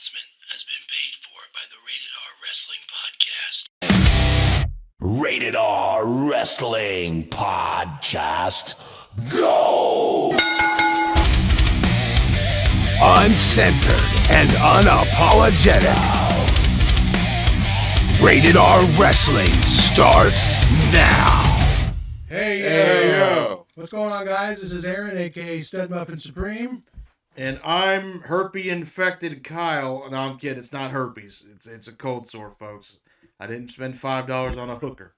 announcement has been paid for by the Rated R Wrestling Podcast. Rated R Wrestling Podcast. Go! Uncensored and unapologetic. Rated R Wrestling starts now. Hey, yo. What's going on, guys? This is Aaron, a.k.a. Stud Muffin Supreme. And I'm herpes-infected Kyle. No, I'm kidding. It's not herpes. It's a cold sore, folks. I didn't spend $5 on a hooker.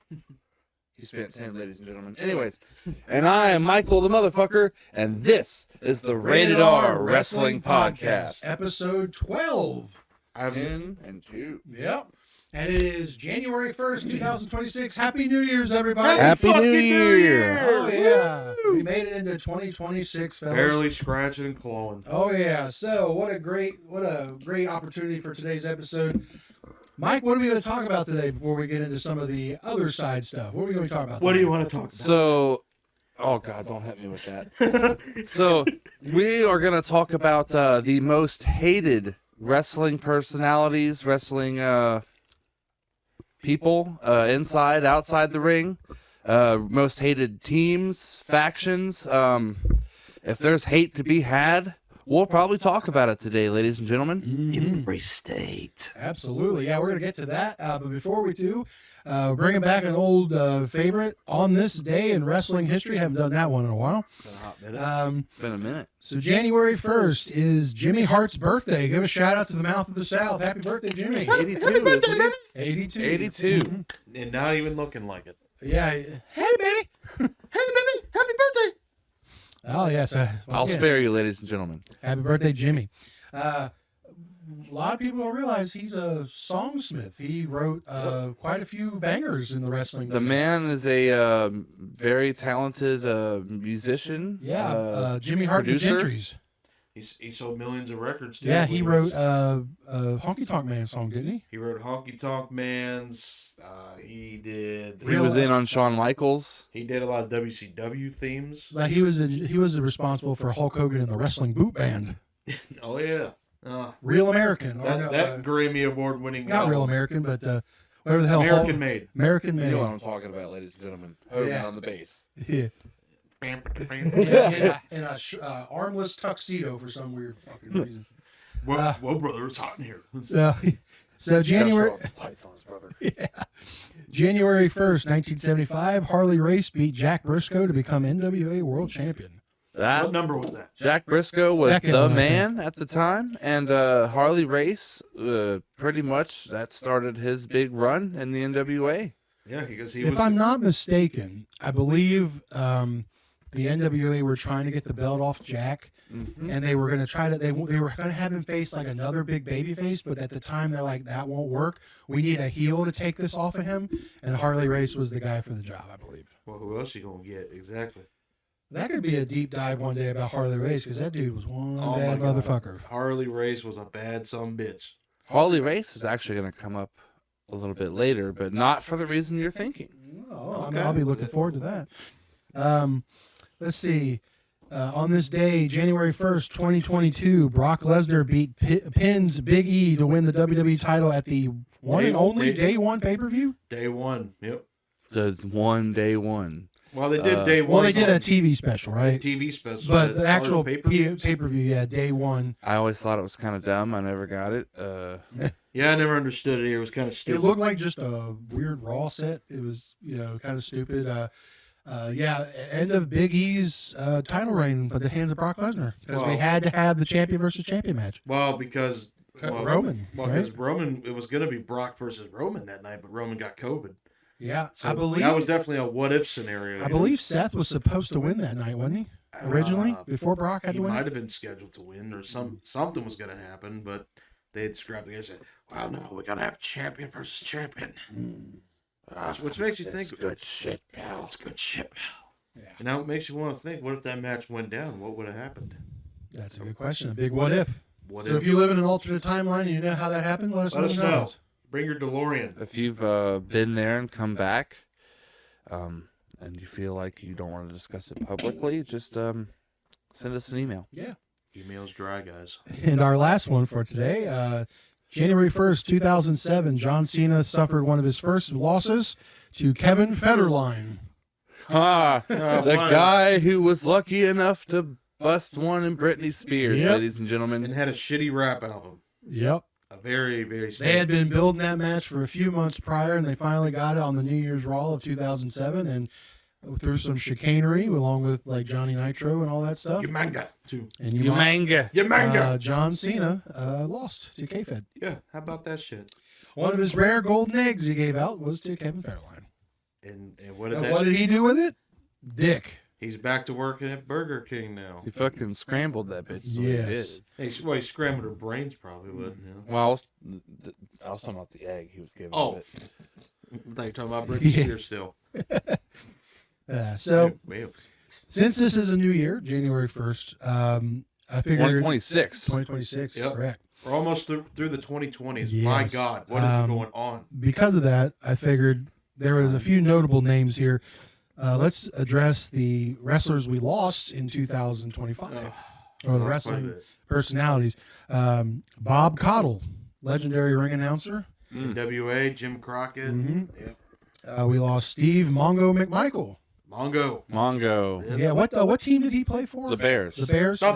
You spent 10, ladies and gentlemen. Anyways, and I am Michael the Motherfucker, and this is the Rated R Wrestling Podcast. Episode 12. In and 2. Yep. And it is January 1st, 2026. Happy New Year's, everybody. Happy New Year. Oh, yeah. We made it into 2026, fellas. Barely scratching and clawing. Oh, yeah. So, what a great opportunity for today's episode. Mike, what are we going to talk about today before we get into some of the other side stuff? What are we going to talk about What today? do you want to talk about? So, oh God, don't hit me with that. So, we are going to talk about the most hated wrestling personalities, wrestling people, inside, outside the ring, most hated teams, factions. If there's hate to be had, we'll probably talk about it today, ladies and gentlemen. Embrace state. Absolutely. Yeah, we're going to get to that. But before we do, bringing back an old favorite on this day in wrestling history. Haven't done that one in a while. Been a hot minute. Been a minute. So January 1st is Jimmy Hart's birthday. Give a shout out to the Mouth of the South. Happy birthday, Jimmy. 82, isn't it? 82. 82. And not even looking like it. Yeah. Hey, baby. Hey, baby. Happy birthday. Oh, yes. I'll spare you, ladies and gentlemen. Happy birthday, Jimmy. A lot of people don't realize he's a songsmith. He wrote quite a few bangers in the wrestling. The man is a very talented musician. Yeah, Jimmy Hart and the producer. Gentrys. He sold millions of records, too. Yeah, he wrote a Honky Tonk Man song, didn't he? He wrote Honky Tonk Man's. He did. He was in on Shawn Michaels. He did a lot of WCW themes. Like he was responsible for Hulk Hogan and the Wrestling Boot Band. Oh, yeah. Real American. That Grammy Award-winning not album. Real American, but whatever the hell. American made. American You made. know what I'm talking about, ladies and gentlemen. Hogan Yeah. on the bass. Yeah. Yeah, in a armless tuxedo for some weird fucking reason. Whoa, brother, it's hot in here. So January Pythons, brother. January 1st, 1975, Harley Race beat Jack Briscoe to become NWA World Champion. What number was that? Jack Briscoe was Second the one, I man at the time, and Harley Race, pretty much that started his big run in the NWA. Yeah, because he If was. I'm not mistaken, I believe the NWA were trying to get the belt off Jack, and they were going to try to they were going to have him face like another big baby face, but at the time they're like, that won't work. We need a heel to take this off of him, and Harley Race was the guy for the job, I believe. Well, who else you gonna get? Exactly. That could be a deep dive one day about Harley Race, because that dude was one Oh bad my God. motherfucker. Harley Race was a bad bitch. Harley Race is actually going to come up a little bit later, but not for the reason you're thinking. Oh, I mean, I'll be looking forward to that. Let's see. On this day, January 1st, 2022, Brock Lesnar pins Big E to win the WWE title at the one and only day one pay-per-view. Day one. Yep. The day one. Well, they did day one. Well, they did a TV special, right? TV special. But the actual pay-per-views. pay-per-view, yeah, day one. I always thought it was kind of dumb. I never got it. Yeah, I never understood it. It was kind of It stupid. looked like just a weird Raw set. It was, kind of stupid. End of Big E's title reign by the hands of Brock Lesnar, because we had to have the champion versus champion match. Well, because Roman, Well, right? because Roman, it was going to be Brock versus Roman that night, but Roman got COVID. Yeah, So I believe that was definitely a what-if scenario. I believe Seth was supposed to win that night, wasn't he? Originally, before Brock had He to win. might have been scheduled to win, or something was going to happen, but they had scrapped it and said, "Well, no, we got to have champion versus champion." Which makes you think, good shit, pal. It's good shit, pal. Yeah. And now it makes you want to think, what if that match went down? What would have happened? That's a good question. A big what if. What So if you live in an alternate timeline and you know how that happened, let us Let us know. know. Bring your DeLorean. If you've been there and come back, and you feel like you don't want to discuss it publicly, just send us an email. Yeah. Email's dry, guys. And our last one for today, January 1st, 2007, John Cena suffered one of his first losses to Kevin Federline. The guy who was lucky enough to bust one in Britney Spears, ladies and gentlemen. And had a shitty rap album. Yep. A very, very They had been building that match for a few months prior, and they finally got it on the New Year's Raw of 2007, and through some chicanery, along with like Johnny Nitro and all that stuff. Umanga, too. And Umanga. John Cena lost to K-Fed. Yeah, how about that shit? One of his rare golden eggs he gave out was to Kevin Federline. And what did he do with it? Dick. He's back to working at Burger King now. He fucking scrambled that bitch. Yes. He scrambled her brains probably, but you know. Well, I was talking about the egg he was giving. Oh. I thought you were talking about Britney Spears still. Since this is a new year, January 1st, I figured 2026. 2026, Yep. correct. We're almost through the 2020s. Yes. My God, what is going on? Because of that, I figured there was a few notable names here. Let's address the wrestlers we lost in 2025, or the wrestling personalities. Bob Caudle, legendary ring announcer. NWA, Jim Crockett. Mm-hmm. We lost Steve Mongo McMichael. Mongo. Yeah, what team did he play for? The Bears. The Bears. The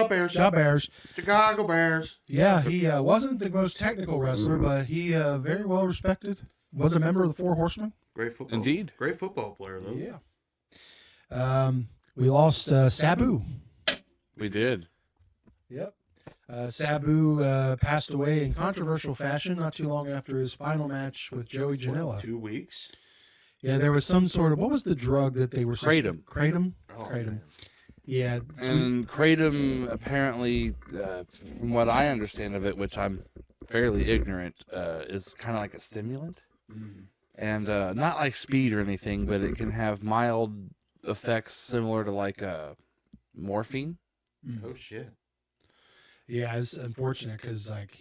Bears. The Bears. Chicago Bears. Yeah, he wasn't the most technical wrestler, but he very well respected. Was a member of the Four Horsemen. Great football. Indeed. Great football player, though. Yeah. We lost Sabu. We did. Yep. Sabu passed away in controversial fashion not too long after his final match with Joey Janela. 2 weeks. Yeah, there was some sort of, what was the drug that they were... Kratom. Kratom? Oh, Kratom. man. Yeah. And Kratom, apparently, from what I understand of it, which I'm fairly ignorant, is kind of like a stimulant. And not like speed or anything, but it can have mild effects similar to like morphine. Oh, shit. Yeah, it's unfortunate because like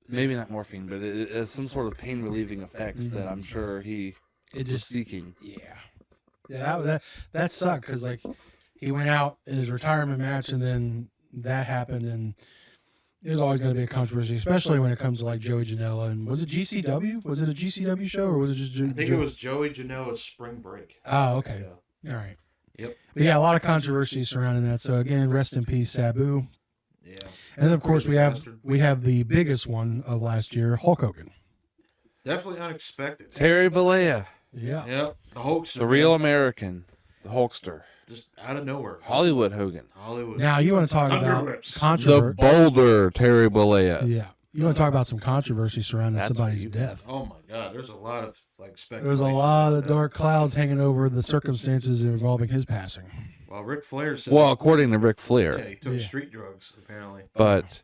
maybe not morphine, but it has some sort of pain relieving effects that I'm sure he was seeking. Yeah, that sucked because like he went out in his retirement match and then that happened, and there's always going to be a controversy, especially when it comes to like Joey Janela. And was it GCW? Was it a GCW show or was it just? I think it was Joey Janela's Spring Break. Oh, okay. All right. Yep. But yeah, a lot of controversy surrounding that. So again, rest in peace, Sabu. Yeah. And then of course we have the biggest one of last year, Hulk Hogan. Definitely unexpected. Terry Bollea. Yeah. Yep. The Hulkster. The real American. The Hulkster. Just out of nowhere. Hollywood Hogan. Hollywood. Now you want to talk about Underlips. The controversy? bolder Terry Bollea. Yeah. You want to talk about some controversy surrounding somebody's death? Oh my God! There's a lot of like speculation. There's a lot of dark clouds hanging over the circumstances involving his passing. Well, Ric Flair said. Well, according to Ric Flair. Yeah, he took street drugs apparently. But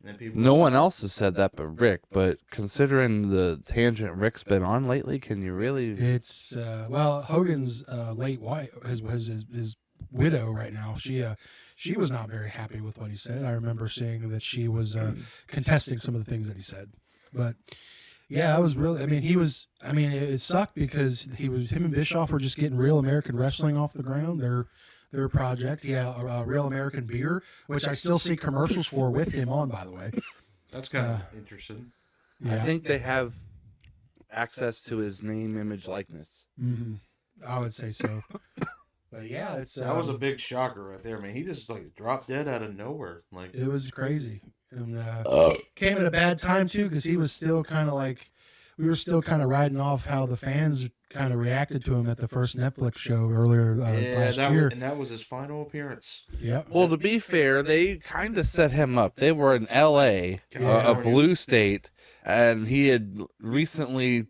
and people no one else has said that but Rick. But considering the tangent Rick's been on lately, can you really? It's well, Hogan's late wife, his widow right now. She was not very happy with what he said. I remember seeing that she was contesting some of the things that he said. But yeah, it was really. I mean, it sucked because him and Bischoff were just getting Real American Wrestling off the ground. Their project, a Real American Beer, which I still see commercials for with him on, by the way. That's kind of interesting. Yeah. I think they have access to his name, image, likeness. Mm-hmm. I would say so. But yeah, that was a big shocker right there, man. He just like dropped dead out of nowhere. Like it was crazy, and came at a bad time too because he was still kind of like we were still kind of riding off how the fans kind of reacted to him at the first Netflix show earlier last year. And that was his final appearance. Yeah. Well, to be fair, they kind of set him up. They were in L.A., a blue state, and he had recently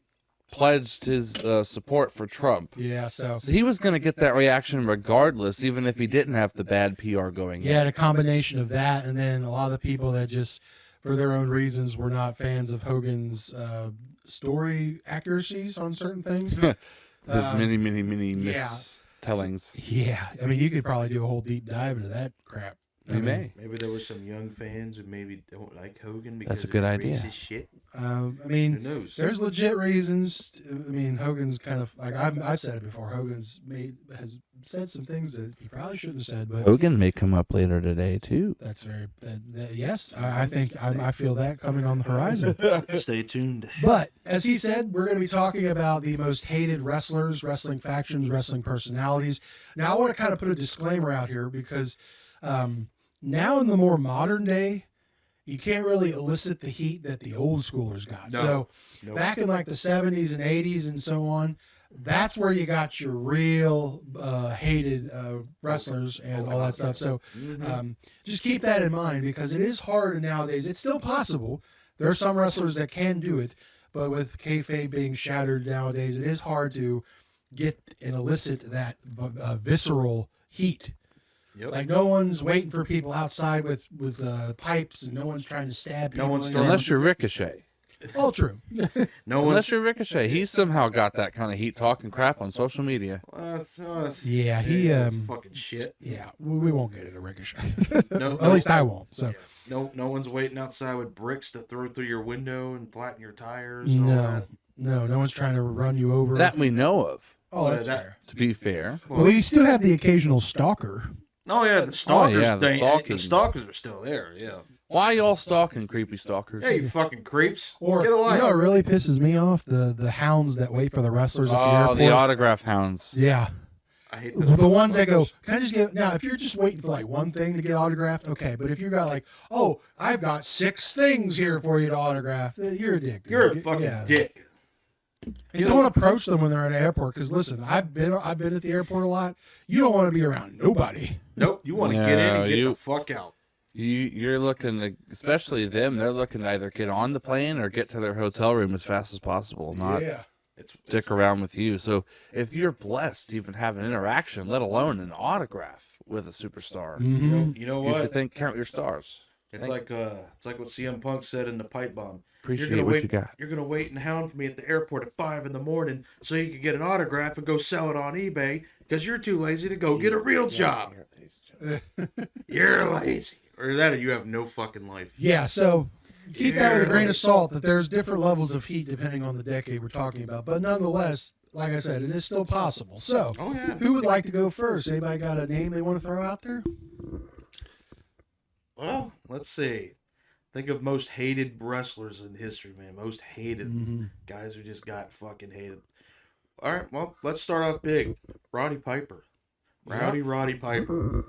pledged his support for Trump. Yeah, so he was going to get that reaction regardless, even if he didn't have the bad PR going. Yeah, a combination of that, and then a lot of the people that just, for their own reasons, were not fans of Hogan's story accuracies on certain things. His many mistellings. Yeah, I mean, you could probably do a whole deep dive into that crap. We may. Maybe there were some young fans who maybe don't like Hogan because That's a good of idea. racist shit. I Who mean, knows? there's legit reasons. I mean, Hogan's kind of like I've said it before. Has said some things that he probably shouldn't have said, but Hogan may come up later today too. that's very yes. I think I feel that coming on the horizon. Stay tuned. But as he said, we're going to be talking about the most hated wrestlers, wrestling factions, wrestling personalities. Now, I want to kind of put a disclaimer out here because now in the more modern day, you can't really elicit the heat that the old schoolers got. So back in like the 70s and 80s and so on, that's where you got your real hated wrestlers and all that stuff. So just keep that in mind because it is hard nowadays. It's still possible. There are some wrestlers that can do it, but with kayfabe being shattered nowadays, it is hard to get and elicit that visceral heat. Yep. Like no one's waiting for people outside with pipes, and no one's trying to stab people. No one's Unless you're Ricochet. All true. Unless you're Ricochet. He's somehow got that kind of heat talking crap on social media. Yeah, he fucking shit. Yeah, we won't get into Ricochet. No, At least I won't. So no one's waiting outside with bricks to throw through your window and flatten your tires. And all that. no one's trying to run you over. That we know of. Oh, that's fair. To be fair. Well, you still have the occasional stalker. Oh yeah, the stalkers. The the stalkers are still there. Yeah. Why y'all stalking, creepy stalkers? Hey, you fucking creeps! Or get a life. you know what really pisses me off? The hounds that wait for the wrestlers at the airport. The autograph hounds. Yeah. I hate those The ones that go, can I just get, now if you're just waiting for like one thing to get autographed, okay, but if you got like, oh, I've got 6 things here for you to autograph, you're a dick. You're a fucking dick. And don't approach them when they're at an airport because listen, I've been at the airport a lot. You don't want to be around nobody. Nope. You want to get in and get the fuck out. You're looking to, especially them, they're looking to either get on the plane or get to their hotel room as fast as possible, not stick around with you. So if you're blessed to even have an interaction, let alone an autograph with a superstar, You know what? you should count your stars. It's like what CM Punk said in the pipe bomb. Appreciate what you got. You're gonna wait and hound for me at the airport at 5 a.m. so you can get an autograph and go sell it on eBay because you're too lazy to go get a real job. You're lazy, or that, or you have no fucking life. Yeah. So keep that with a grain of salt. That there's different levels of heat depending on the decade we're talking about, but nonetheless, like I said, it is still possible. So, who would like to go first? Anybody got a name they want to throw out there? Well, let's see. Think of most hated wrestlers in history, man. Most hated guys who just got fucking hated. All right, well, let's start off big. Roddy Piper. Roddy Piper.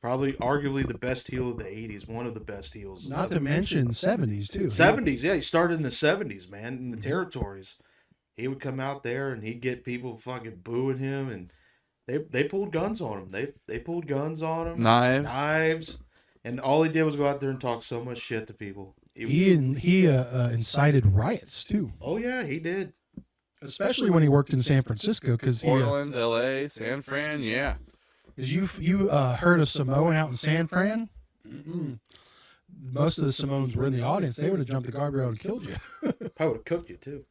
Probably arguably the best heel of the 80s. One of the best heels. Not to mention 70s, too. 70s, yeah. He started in the 70s, man, in the territories. He would come out there and he'd get people fucking booing him, and they pulled guns on him. They pulled guns on him. Knives. And all he did was go out there and talk so much shit to people. He incited riots, too. Oh, yeah, he did. Especially when he worked in San Francisco. Portland, L.A., San Fran, yeah. Because you heard a Samoan out in San Fran? Most of the Samoans were in the audience. They would have jumped the guardrail and killed you. Probably would have cooked you, too.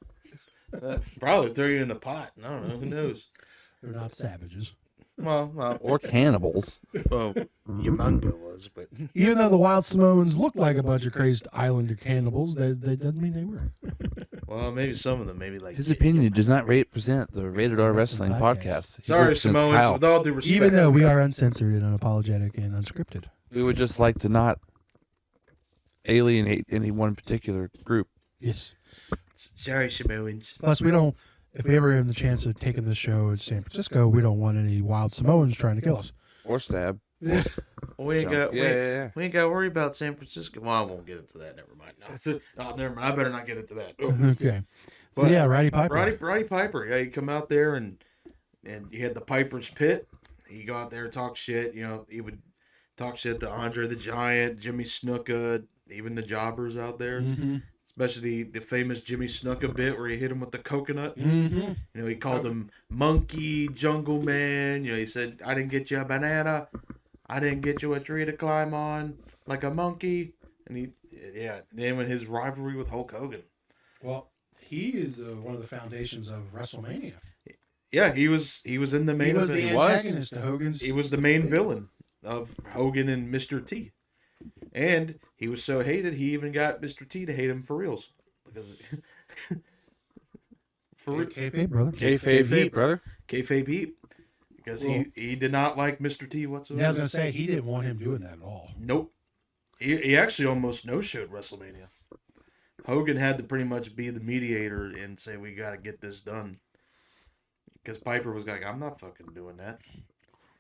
Probably throw you in the pot. I don't know. Who knows? They're not savages. Well, or cannibals. Well, Yamanga was, but even though the wild Samoans looked like a bunch of crazed islander cannibals, that doesn't mean they were. Well, maybe some of them, maybe like his opinion does not represent the Rated R Wrestling podcast. Sorry, Samoans, with all due respect. Even though we are uncensored and unapologetic and unscripted, we would just like to not alienate any one particular group. Yes. Sorry, Samoans. Plus, we don't. If we ever have the chance of taking the show in San Francisco, we don't want any wild Samoans trying to kill us. Or stab. Well, we ain't got to worry about San Francisco. Well, I won't get into that. Never mind. No, never mind. I better not get into that. Okay. So, yeah, Roddy Piper. Roddy Piper. Yeah, he come out there and you had the Piper's Pit. He go out there and talk shit. You know, he would talk shit to Andre the Giant, Jimmy Snuka, even the jobbers out there. Mm-hmm. Especially the famous Jimmy Snuka bit where he hit him with the coconut. Mm-hmm. You know, he called him Monkey, Jungle Man. You know, he said, I didn't get you a banana. I didn't get you a tree to climb on like a monkey. And then with his rivalry with Hulk Hogan. Well, he is one of the foundations of WrestleMania. Yeah, he was in the main event. He was the antagonist of Hogan's. He was the main villain. of Hogan and Mr. T. And he was so hated, he even got Mr. T to hate him for reals. Because Kayfabe, brother. Kayfabe heat, brother. Kayfabe heat. Because he did not like Mr. T whatsoever. Yeah, I was going to say, he didn't want him doing that at all. Nope. He actually almost no-showed WrestleMania. Hogan had to pretty much be the mediator and say, we got to get this done. Because Piper was like, I'm not fucking doing that.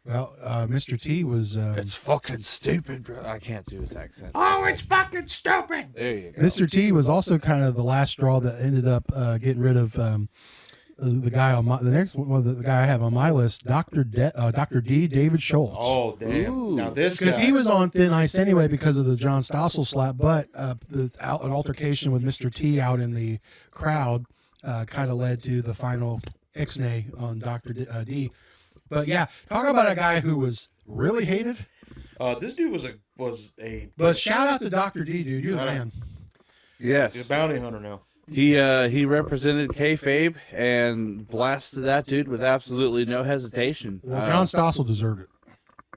Well, Mr. T was... It's fucking stupid, bro. I can't do his accent. Oh, it's fucking stupid! There you go. Mr. T was also kind of the last straw that ended up getting rid of the guy on the guy I have on my list, Dr. D, David Schultz. Oh, damn. Ooh. Now this Because guy... he was on thin ice anyway because of the John Stossel slap, but an altercation with Mr. T out in the crowd kind of led to the final X-nay on Dr. D. But yeah, talk about a guy who was really hated. This dude was a... But shout out to Dr. D, dude. You're the man. He's a Yes. bounty hunter now. He represented kayfabe and blasted that dude with absolutely no hesitation. Well, John Stossel deserved it.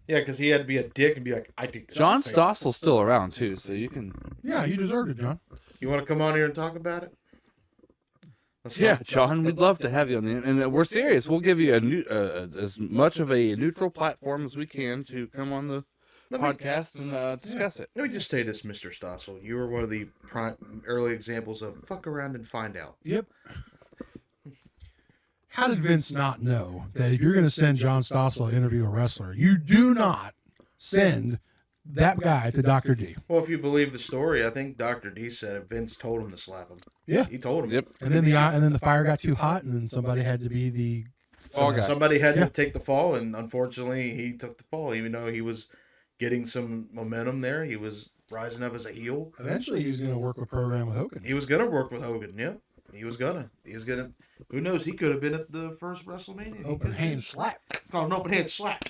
Yeah, because he had to be a dick and be like, I think this John is fake. Stossel's still around too, so you can. Yeah, you deserved it, John. You want to come on here and talk about it? Let's Yeah, talk. John, we'd love to have you on the and we're serious. We'll give you as much of a neutral platform as we can to come on the podcast and discuss it. Let me just say this, Mr. Stossel. You were one of the early examples of fuck around and find out. Yep. How did Vince not know that if you're going to send John Stossel to interview a wrestler, you do not send that guy to Dr. D? Well, if you believe the story, I think Dr. D said it. Vince told him to slap him. Yeah. He told him. Yep. And then the fire got too hot, and then somebody had to be the Fall guy. Somebody had Yeah. to take the fall, and unfortunately, he took the fall. Even though he was getting some momentum there, he was rising up as a heel. Eventually, he was going to work a program with Hogan. He was gonna work with Hogan. Yeah, he was gonna. Who knows? He could have been at the first WrestleMania. He Open could've hand been. slap. Called an open hand slap.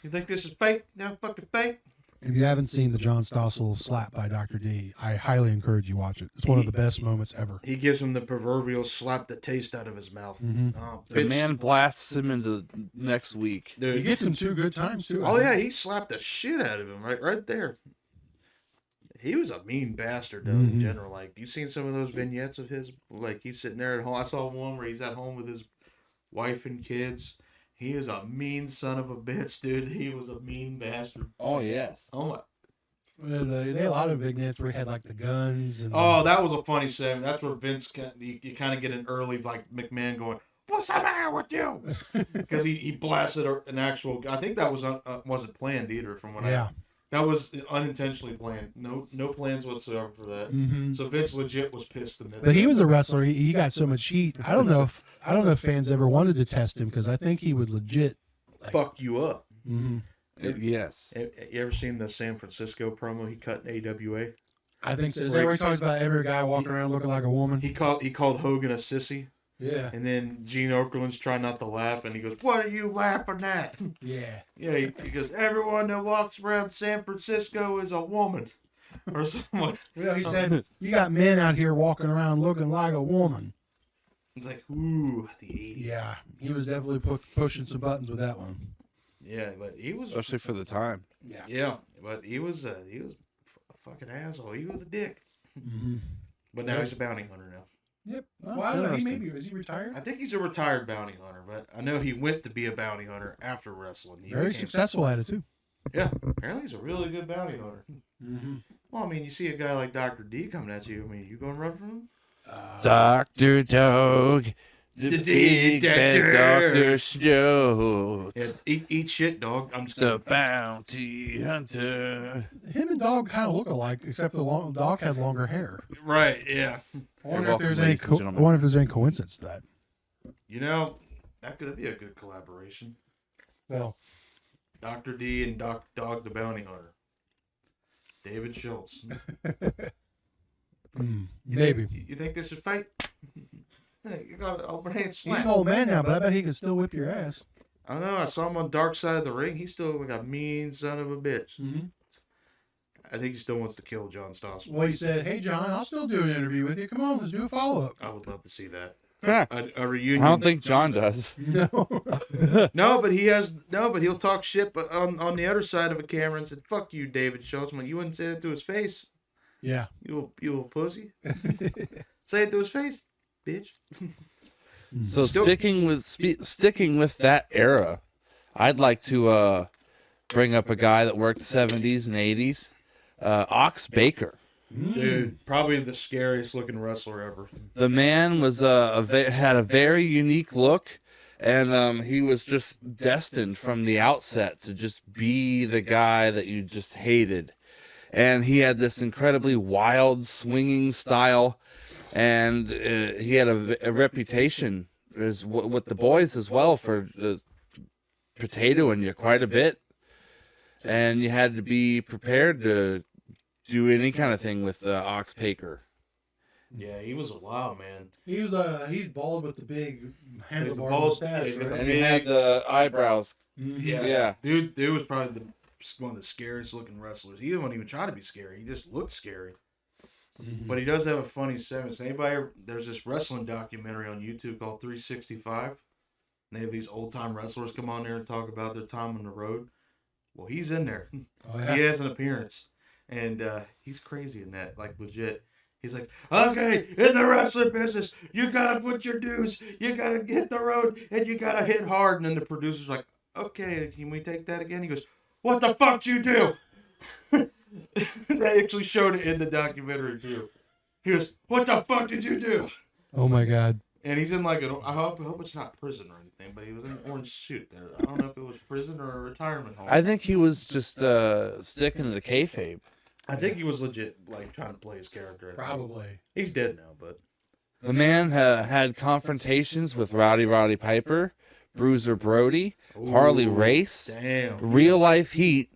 You think this is fake? No, fucking fake. If you haven't seen the John Stossel slap by Dr. D, I highly encourage you watch it. It's one of the best moments ever. He gives him the proverbial slap the taste out of his mouth. The man blasts him into next week. Dude. He gets him 2 good times too. Oh yeah, he slapped the shit out of him right there. He was a mean bastard though in general. Like you seen some of those vignettes of his, like he's sitting there at home. I saw one where he's at home with his wife and kids. He is a mean son of a bitch, dude. He was a mean bastard. Oh yes. Oh my. They had a lot of vignettes where he had like the guns and Oh, that was a funny segment. That's where Vince, you kind of get an early like McMahon going, "What's the matter with you?" Because he blasted an actual. I think that wasn't planned either. From what that was unintentionally planned. No plans whatsoever for that. So Vince legit was pissed. But he was a wrestler. He got so much heat. I don't know if fans ever wanted to test him because I think he would legit fuck you up. Yes. You ever seen the San Francisco promo he cut in AWA? I think so. Is that where he talks about every guy walking around looking like a woman? He called Hogan a sissy. Yeah. And then Gene Okerlund's trying not to laugh, and he goes, "What are you laughing at?" Yeah. Yeah, he goes, "Everyone that walks around San Francisco is a woman," or something. Well, he said, "You got men out here walking around looking like a woman." It's like, ooh, the 80s. Yeah, he was definitely pushing some buttons with that one. Yeah, but he was. Especially for the time. Yeah. Yeah, but he was a fucking asshole. He was a dick. But now he's a bounty hunter now. Yep. Well, I don't know. Is he retired? I think he's a retired bounty hunter, but I know he went to be a bounty hunter after wrestling. Very successful at it too. Yeah, apparently he's a really good bounty hunter. Well, I mean, you see a guy like Dr. D coming at you. I mean, you going to run from him? Dr. Dog, the big bad Dr. Schultz, Yeah, eat shit, dog. I'm just the bounty hunter. Him and Dog kind of look alike, except the Dog had longer hair. Right, yeah. I wonder if there's any coincidence to that. You know, that could be a good collaboration. Well, Dr. D and Dog the Bounty Hunter. David Schultz. maybe. You think this is fake? Hey, you got an open hand He's slap. an old man now, but I bet he can still whip your ass. I don't know. I saw him on Dark Side of the Ring. He's still like a mean son of a bitch. I think he still wants to kill John Stossel. Well, he said, "Hey, John, I'll still do an interview with you. Come on, let's do a follow-up." I would love to see that. a reunion. I don't think John does. No. No, but he'll talk shit but on the other side of a camera and said, "Fuck you, David Schultzman. You wouldn't say that to his face. Yeah. You little pussy. Say it to his face, bitch." So Still- sticking with that era, I'd like to bring up a guy that worked 70s and 80s, Ox Baker. Dude, probably the scariest looking wrestler ever. The man was had a very unique look, and he was just destined from the outset to just be the guy that you just hated. And he had this incredibly wild, swinging style, and he had a reputation with the boys as well for potatoing you quite a bit. And you had to be prepared to do any kind of thing with Ox Baker. Yeah, he was a wild man. He's bald with the big handlebar bald- mustache, yeah, right? And he had the eyebrows. Mhm. Yeah. Dude was probably one of the scariest looking wrestlers. He didn't even try to be scary. He just looked scary. Mhm. But he does have a funny sense. There's this wrestling documentary on YouTube called 365. And they have these old time wrestlers come on there and talk about their time on the road. Well, he's in there. Oh, yeah. He has an appearance. And he's crazy in that, like legit. He's like, okay, in the wrestling business, you gotta put your dues, you gotta hit the road, and you gotta hit hard. And then the producer's like, okay, can we take that again? He goes, what the fuck you do? They actually showed it in the documentary too. He goes, what the fuck did you do? Oh my God. And he's in like I hope it's not prison or anything, but he was in an orange suit there. I don't know if it was prison or a retirement home. I think he was just sticking to the kayfabe. I think he was legit, like trying to play his character. Probably. He's dead now, but The man had confrontations with Rowdy Piper, Bruiser Brody, Harley Race, damn. real life heat,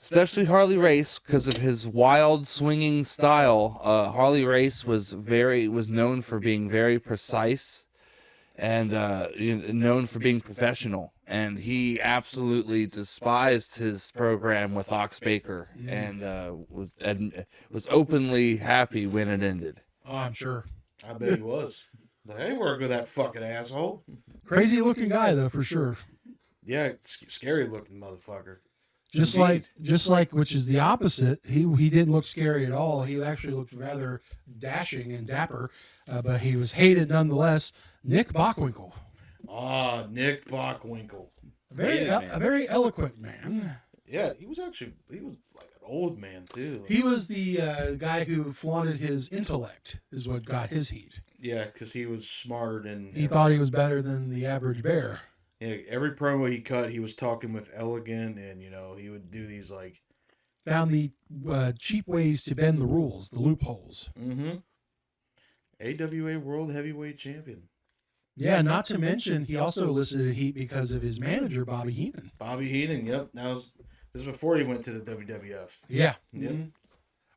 especially Harley Race because of his wild swinging style. Harley Race was known for being very precise and known for being professional. And he absolutely despised his program with Ox Baker and was openly happy when it ended. Oh, I'm sure. I bet he was. But I ain't working with that fucking asshole. Crazy looking guy though, for sure. Yeah, scary looking motherfucker. Just like, which is the opposite. He didn't look scary at all. He actually looked rather dashing and dapper, but he was hated nonetheless. Nick Bockwinkel, Ah, Nick Bockwinkel. a very eloquent man. Yeah, he was like an old man too. He was the guy who flaunted his intellect, is what got his heat. Yeah, because he was smarter than. He thought he was better than the average bear. Yeah, every promo he cut, he was talking with elegant, and he would do these like. Found the cheap ways to bend the rules, the loopholes. Mm-hmm. AWA World Heavyweight Champion. Yeah, not to mention he also elicited heat because of his manager Bobby Heenan. Bobby Heenan. Yep. This is before he went to the WWF. Yeah. Yep. Mhm.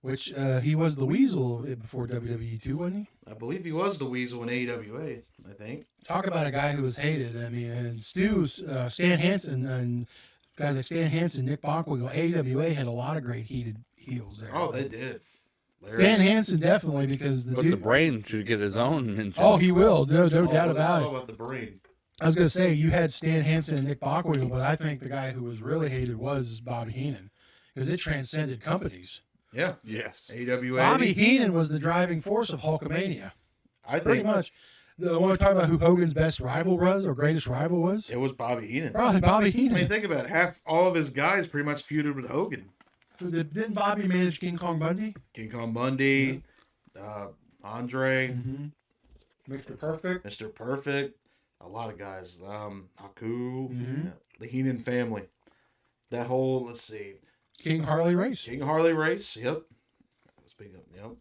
Which he was the Weasel before WWE too, wasn't he? I believe he was the Weasel in AWA. I think. Talk about a guy who was hated. I mean, and Stan Hansen, and guys like Stan Hansen, Nick Bockwinkel, AWA had a lot of great heated heels there. Oh, they did. Stan Hansen definitely, because But the brain should get his own mention. Oh, he will. No doubt about it. All about the brain. I was gonna say you had Stan Hansen and Nick Bockwinkel, but I think the guy who was really hated was Bobby Heenan, because it transcended companies. Yeah. Yes. AWA. Bobby Heenan was the driving force of Hulkamania. I Pretty think much. The one talking about who Hogan's best rival was or greatest rival was? it was Bobby Heenan. Probably Bobby I Heenan. mean, think about it. All of his guys pretty much feuded with Hogan. Didn't Bobby manage King Kong Bundy? King Kong Bundy, Andre, Mr. Perfect. Mr. Perfect, a lot of guys. Haku, Mhm. the Heenan family. That whole, let's see, King Harley Race. King Harley Race. Yep. Speaking of,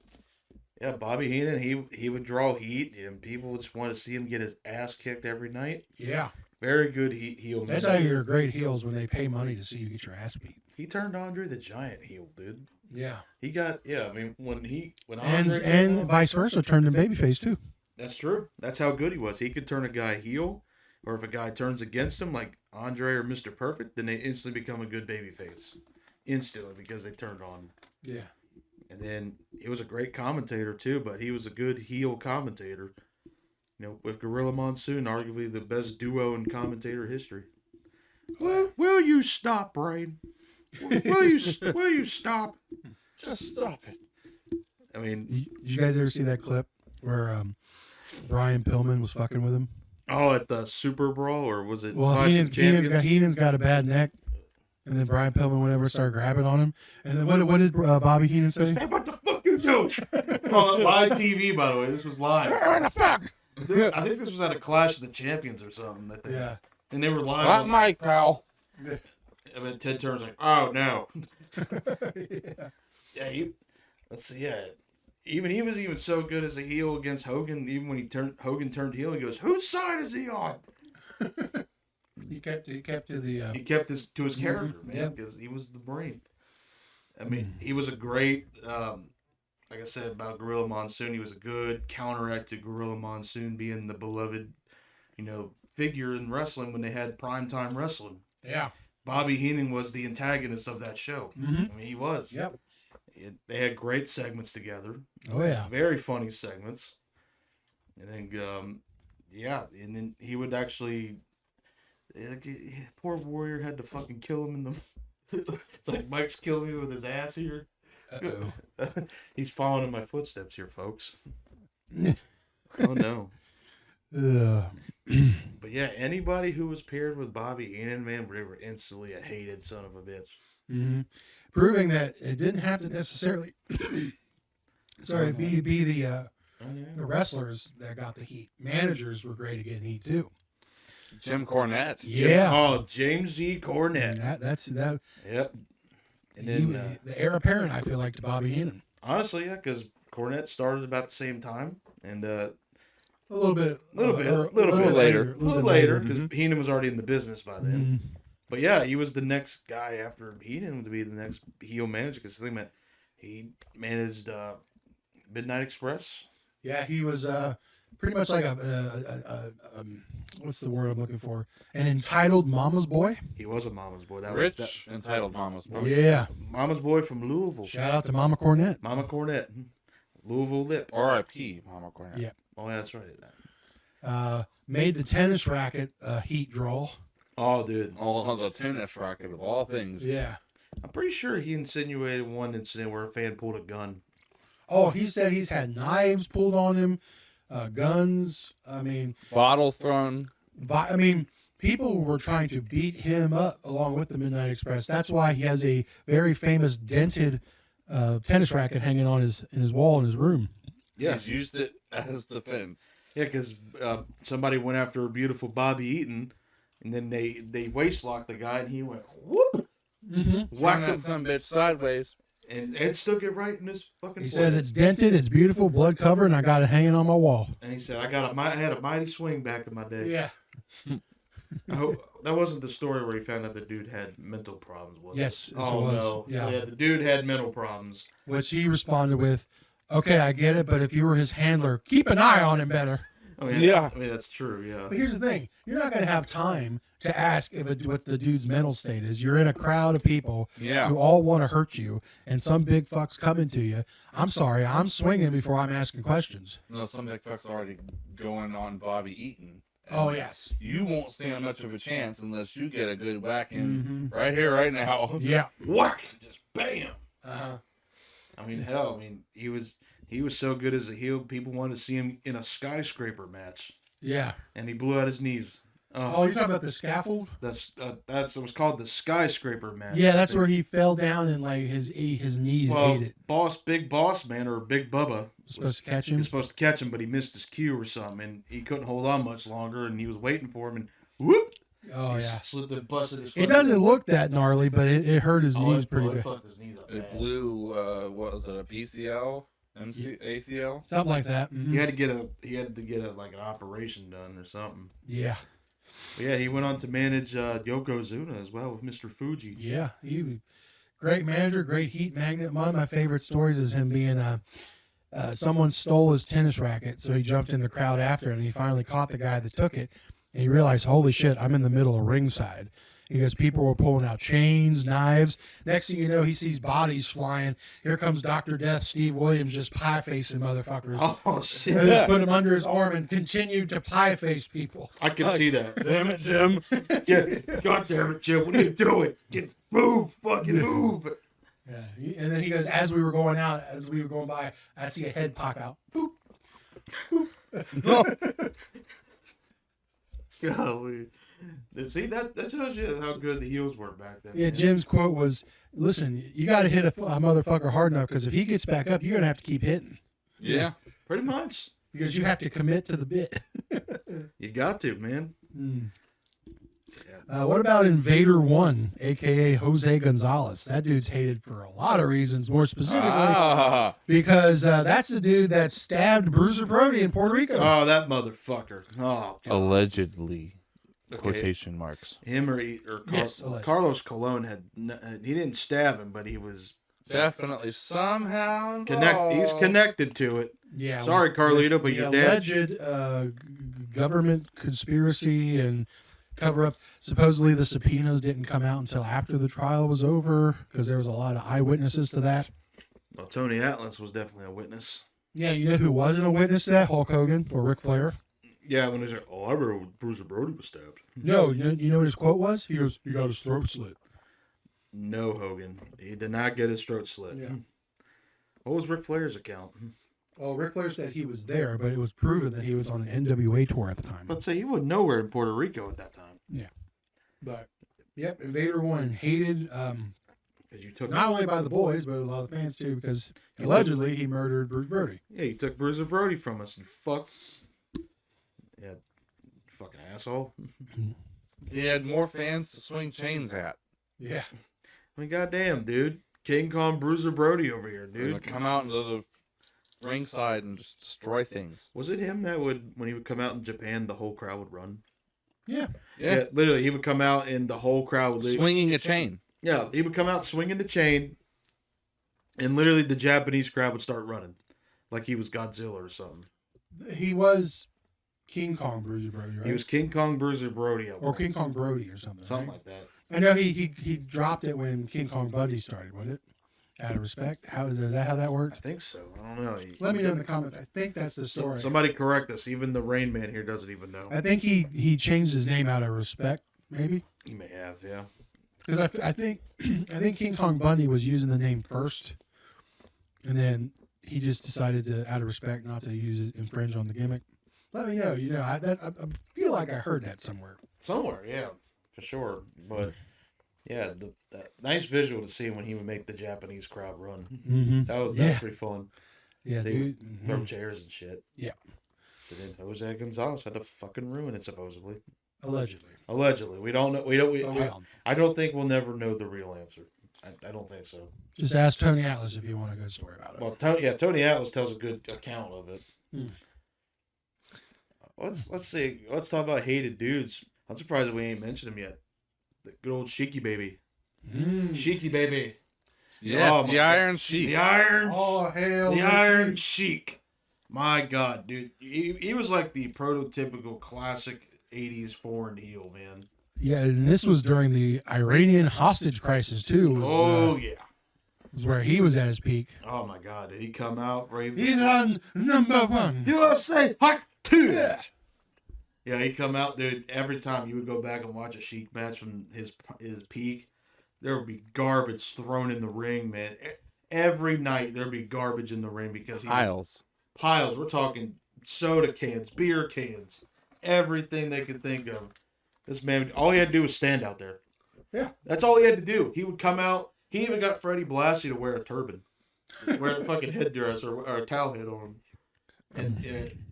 yeah, Bobby Heenan. He would draw heat, and people just want to see him get his ass kicked every night. Yeah. Very good heel. That's how you're great heels, when they pay money to see you get your ass beat. He turned Andre the Giant heel, dude. Yeah. He got I mean when And Andre came on, vice versa, turned him babyface too. that's true. That's how good he was. He could turn a guy heel, or if a guy turns against him, like Andre or Mr. Perfect, then they instantly become a good babyface. Instantly, because they turned on him. Yeah. And then he was a great commentator too, but he was a good heel commentator. with Gorilla Monsoon, arguably the best duo in commentator history. Will you stop, Brain? Will you stop? Just stop it. I mean, Did you guys ever see that clip where Brian Pillman was fucking with him? oh, at the Super Brawl, or was it? Well, Clash of Champions? Heenan's got a bad neck, and then Brian Pillman went over and started grabbing on him. And then what did Bobby Heenan say? Hey, what the fuck you doing? Oh, live TV, by the way. This was live. What the fuck? I think this was at a Clash of the Champions or something. I think. Yeah. And they were live. Hot mic, pal. And then Ted Turner's like, oh, no. Yeah. Let's see, yeah. Even he was even so good as a heel against Hogan. Even when Hogan turned heel, he goes, "Whose side is he on?" He kept to the. He kept to his character, man, because he was the Marine. I mean, he was a great, like I said about Gorilla Monsoon. He was a good counteract to Gorilla Monsoon being the beloved, figure in wrestling when they had primetime wrestling. Yeah. Bobby Heenan was the antagonist of that show. Mm-hmm. I mean, he was. Yep. They had great segments together. Oh yeah. Very funny segments. And then, and then he would actually, poor Warrior had to fucking kill him in the. It's like Mike's killing me with his ass here. Uh-oh. He's following in my footsteps here, folks. Oh no. But yeah, anybody who was paired with Bobby Heenan, man, they were instantly a hated son of a bitch. Mm-hmm. Proving that it didn't have to necessarily be the wrestlers that got the heat. Managers were great at getting heat too. Jim Cornette. Yeah. James Z. Cornette. And that's that. Yep. And then the heir apparent, I feel like, to Bobby Heenan. Honestly, yeah, because Cornette started about the same time, and a little bit later, because Heenan was already in the business by then. Mm-hmm. But yeah, he was the next guy after Heenan to be the next heel manager, because he managed Midnight Express. Yeah, he was pretty much like a what's the word I'm looking for? An entitled mama's boy. He was a mama's boy. Entitled mama's boy. Yeah, mama's boy from Louisville. Shout out to Mama Cornette. Mama Cornette, Louisville Lip. R.I.P. Mama Cornette. Yeah. Oh, yeah, that's right. Made the tennis racket heat draw. Oh, dude. Oh, the tennis racket of all things. Yeah. I'm pretty sure he insinuated one incident where a fan pulled a gun. Oh, he said he's had knives pulled on him, guns. I mean, bottles thrown. People were trying to beat him up along with the Midnight Express. That's why he has a very famous dented tennis racket hanging on in his wall in his room. Yeah, he's used it as defense. Yeah, because somebody went after beautiful Bobby Eaton, and then they waist locked the guy, and he went whoop, whacked that some bitch sideways, and stuck it right in his fucking. He says it's dented, it's beautiful, blood covered, and I got it hanging on my wall. And he said, I had a mighty swing back in my day. Yeah. I hope that wasn't the story where he found out the dude had mental problems, was yes, it? Oh, was. No. Yeah, the dude had mental problems. Which he responded with, okay, I get it, but if you were his handler, keep an eye on him better. Yeah. I mean, that's true, yeah. But here's the thing. You're not going to have time to ask what the dude's mental state is. You're in a crowd of people who all want to hurt you, and some big fuck's coming to you. I'm sorry, I'm swinging before I'm asking questions. No, some big fuck's already going on Bobby Eaton. Oh, yes. You won't stand much of a chance unless you get a good whack in right here, right now. Yeah. Whack! Just bam! Uh-huh. I mean, hell, he was so good as a heel, people wanted to see him in a skyscraper match. Yeah. And he blew out his knees. Oh, you're talking about the scaffold? That's it was called the skyscraper match. Yeah, that's where he fell down and like his knees ate it. Big Boss Man or Big Bubba was supposed to catch him. He was supposed to catch him, but he missed his cue or something, and he couldn't hold on much longer, and he was waiting for him, and whoop! Oh he yeah, slipped and busted his foot. It doesn't look that gnarly, but it hurt his knees pretty bad. Fucked his knees up it blew. What was it? A PCL? ACL? Something like that. Mm-hmm. He had to get like an operation done or something. Yeah. But yeah, he went on to manage Yokozuna as well with Mr. Fuji. Yeah, he was great manager, great heat magnet. One of my favorite stories is him being someone stole his tennis racket, so he jumped in the crowd after it, and he finally caught the guy that took it, and he realized, holy shit, I'm in the middle of ringside. He goes, people were pulling out chains, knives. Next thing you know, he sees bodies flying. Here comes Dr. Death, Steve Williams, just pie-facing motherfuckers. Oh, shit. Put him under his arm and continued to pie-face people. I can see that. Damn it, Jim. God damn it, Jim. What are you doing? Move. Fucking move. Yeah. And then he goes, as we were going by, I see a head pop out. Boop. Boop. Golly. See, that shows you how good the heels were back then. Yeah, man. Jim's quote was, listen, you got to hit a motherfucker hard enough, because if he gets back up, you're going to have to keep hitting. Yeah. Pretty much. Because you have to commit to the bit. You got to, man. What about Invader 1, a.k.a. Jose Gonzalez? That dude's hated for a lot of reasons, more specifically because that's the dude that stabbed Bruiser Brody in Puerto Rico. Oh, that motherfucker. Oh, God. Allegedly. Okay. Quotation marks. Him or Yes, allegedly. Carlos Colon he didn't stab him, but he was Definitely somehow he's connected to it. Yeah. Sorry, Carlito, but the your dad's alleged government conspiracy and cover-ups. Supposedly the subpoenas didn't come out until after the trial was over because there was a lot of eyewitnesses to that. Well, Tony Atlas was definitely a witness. Yeah, you know who wasn't a witness to that? Hulk Hogan or Ric Flair. Yeah, when he's like, "Oh, I remember when Bruiser Brody was stabbed." No, you know what his quote was? He goes, "He got his throat slit." No, Hogan. He did not get his throat slit. Yeah. What was Ric Flair's account? Well, Ric Flair said he was there, but it was proven that he was on an NWA tour at the time. Let's say he was nowhere in Puerto Rico at that time. Yeah. But, yep, Invader 1 hated, Because you took not only by the boys, but a lot of the fans too, because allegedly he murdered Bruce Brody. Yeah, you took Bruiser Brody from us, you fuck. Yeah, fucking asshole. He had more fans to swing chains at. Yeah. I mean, goddamn, dude. King Kong Bruiser Brody over here, Dude, dude. come out into the ringside and just destroy things. Was it him that would, when he would come out in Japan, the whole crowd would run? Yeah. Yeah. Literally, he would come out and the whole crowd would leave. Swinging a chain. Yeah, he would come out swinging the chain, and literally the Japanese crowd would start running, like he was Godzilla or something. He was King Kong Bruiser Brody, right? He was King Kong Bruiser Brody. or King Kong Brody or something. Something right? like that. I know he dropped it when King Kong Bundy started, wasn't it? Out of respect. Is that how that I worked? think so. I don't know. Let me know in the comments. I think that's the story. Somebody correct us. Even the Rain Man here doesn't even know. I think he changed his name out of respect, maybe. He may have, yeah. Because I think King Kong Bundy was using the name first, and then he just decided to, out of respect, not to use it, infringe on the gimmick. Let me know. You know, I feel like I heard that somewhere. Somewhere, yeah, for sure. But yeah, the nice visual to see when he would make the Japanese crowd run. Mm-hmm. That was pretty fun. Yeah, They dude. would throw chairs and shit. Yeah. So then Jose Gonzalez had to fucking ruin it, supposedly. Allegedly. Allegedly, we don't know. I don't think we'll never know the real answer. I don't think so. Just ask Tony Atlas if you want a good story about it. Well, Tony Atlas tells a good account of it. Hmm. Let's see. Let's talk about hated dudes. I'm surprised that we ain't mentioned him yet. The good old Sheiky baby. Sheiky baby. Yeah, Oh, the Iron Sheik. The Iron. Oh hell! The Iron Sheik. My God, dude. He was like the prototypical classic 80s foreign heel, man. Yeah, and this was during the Iranian hostage crisis too. Yeah. Was where he was at his peak. Oh my God, did he come out brave? Iran #1. USA Hot 2. Yeah, he come out, dude. Every time you would go back and watch a Sheik match from his peak, there would be garbage thrown in the ring, man. Every night there'd be garbage in the ring because Piles. We're talking soda cans, beer cans, everything they could think of. This man, all he had to do was stand out there. Yeah, that's all he had to do. He would come out. He even got Freddie Blassie to wear a turban, wear a fucking headdress or a towel head on him,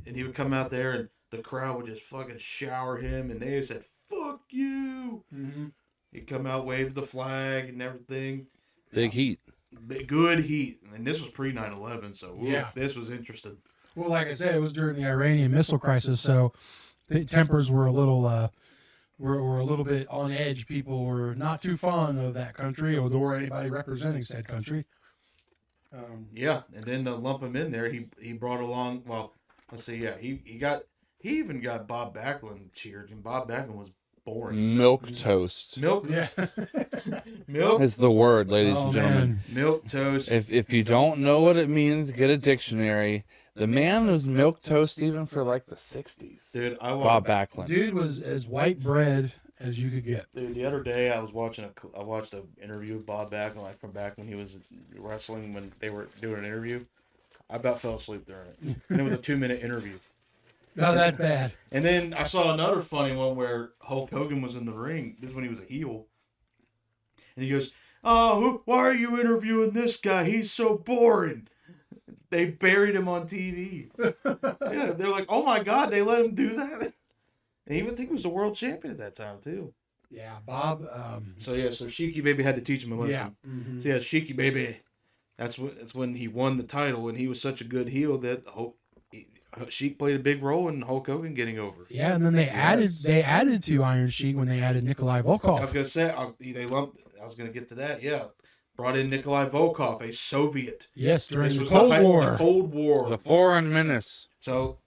and he would come out there and the crowd would just fucking shower him, and they said, "Fuck you." Mm-hmm. He'd come out, wave the flag and everything. Big heat. Good heat. And this was pre 9/11, so yeah, this was interesting. Well, like I said, it was during the Iranian missile crisis, so the tempers were a little were a little bit on edge. People were not too fond of that country or anybody representing said country. Yeah, and then to lump him in there, he brought along. Well, let's see. Yeah, he even got Bob Backlund cheered, and Bob Backlund was boring. Milk toast Milk, Yeah. milk, is the word, ladies Oh, and gentlemen. man. milk toast. If you don't know what it means, get a dictionary. The man was milk toast even for like the 60s. Dude, Bob Backlund. Dude was as white bread as you could get. Dude, the other day I watched an interview with Bob Backlund, like from back when he was wrestling, when they were doing an interview. I about fell asleep during it. And it was a 2-minute interview. Oh, that's bad. And then I saw another funny one where Hulk Hogan was in the ring. This is when he was a heel. And he goes, "Oh, why are you interviewing this guy? He's so boring." They buried him on TV. Yeah, they're like, "Oh my God, they let him do that?" And I think he was the world champion at that time too. Yeah, Bob. So Sheiky Baby had to teach him a lesson. Yeah. Mm-hmm. So Sheiky Baby, that's when he won the title, and he was such a good heel that Sheik played a big role in Hulk Hogan getting over. Yeah, and then they added to Iron Sheik when they added Nikolai Volkov. I was gonna say I was gonna get to that. Yeah, brought in Nikolai Volkov, a Soviet. Yes, during This the was Cold the War. Cold War. The Foreign Menace. So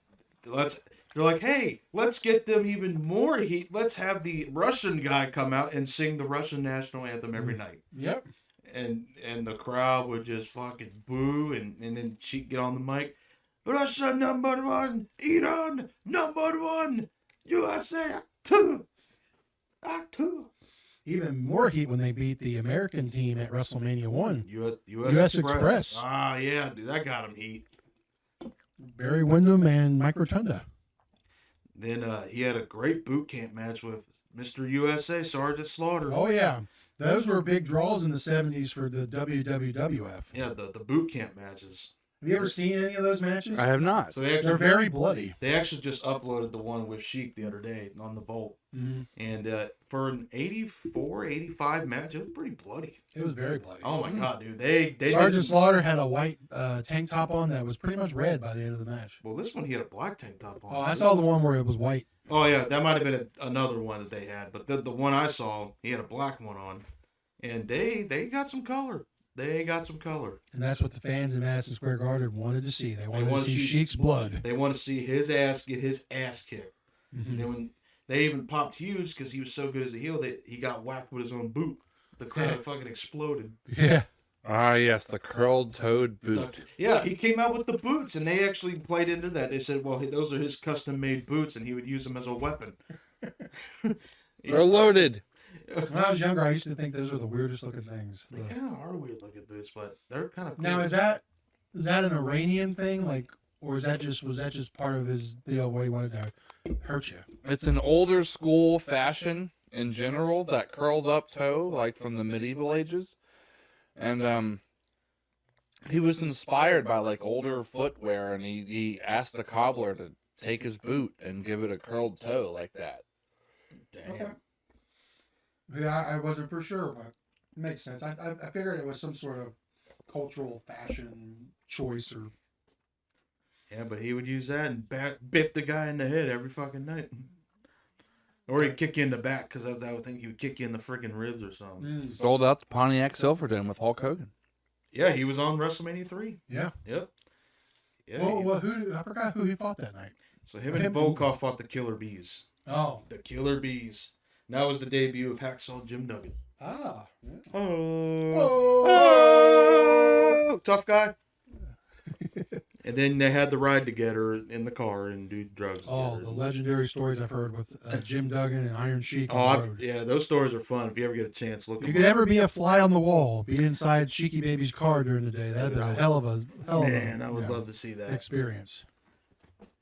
they're like, hey, let's get them even more heat. Let's have the Russian guy come out and sing the Russian national anthem every night. Yep. And the crowd would just fucking boo, and then she'd get on the mic. Russia number one, Iran number one, USA two, act two. Even more heat when they beat the American team at WrestleMania 1. US Express. Ah, yeah, dude, that got him heat. Barry Windham and Mike Rotunda. Then he had a great boot camp match with Mr. USA, Sergeant Slaughter. Oh, yeah. Those were big draws in the 70s for the WWF. Yeah, the boot camp matches. Have you ever seen any of those matches? I have not. So They're very bloody. They actually just uploaded the one with Sheik the other day on the Vault. Mm-hmm. And for an 84, 85 match, it was pretty bloody. It was very bloody. Oh, my God, dude. They Sergeant Slaughter had a white tank top on that was pretty much red by the end of the match. Well, this one he had a black tank top on. Oh, I saw the one where it was white. Oh, yeah, that might have been another one that they had. But the one I saw, he had a black one on. And they got some color. They got some color. And that's what the fans in Madison Square Garden wanted to see. They wanted to see Sheik's blood. They want to see his ass get his ass kicked. Mm-hmm. And then when they even popped huge because he was so good as a heel that he got whacked with his own boot. The crowd fucking exploded. Yeah. Ah, yes, the curled-toed boot. Yeah, he came out with the boots, and they actually played into that. They said, well, those are his custom-made boots, and he would use them as a weapon. They're loaded. When I was younger, I used to think those were the weirdest looking things. They kind of are weird-looking boots, but they're kind of cool. Now, is that an Iranian thing, or was that just part of his deal where he wanted to hurt you? It's an older school fashion in general, that curled up toe, like from the medieval ages. And he was inspired by like older footwear, and he asked a cobbler to take his boot and give it a curled toe like that. Damn. Okay. Yeah, I wasn't for sure, but it makes sense. I figured it was some sort of cultural fashion choice or. Yeah, but he would use that and bit the guy in the head every fucking night. Or he'd kick you in the back, because I would think he would kick you in the freaking ribs or something. Sold out the Pontiac Silverdome with Hulk Hogan. Yeah, he was on WrestleMania 3. Yeah. Yep. Yeah. I forgot who he fought that night. So him and Volkov fought the Killer Bees. Oh. The Killer Bees. And that was the debut of Hacksaw Jim Duggan. Ah. Yeah. Oh. Tough guy. And then they had the ride together in the car and do drugs Oh, together. the legendary stories I've heard with Jim Duggan and Iron Sheik. Yeah, those stories are fun. If you ever get a chance, look. You could ever be a fly on the wall, be inside Sheiky Baby's car during the day. That'd be a hell of a Man, I would love to see that experience.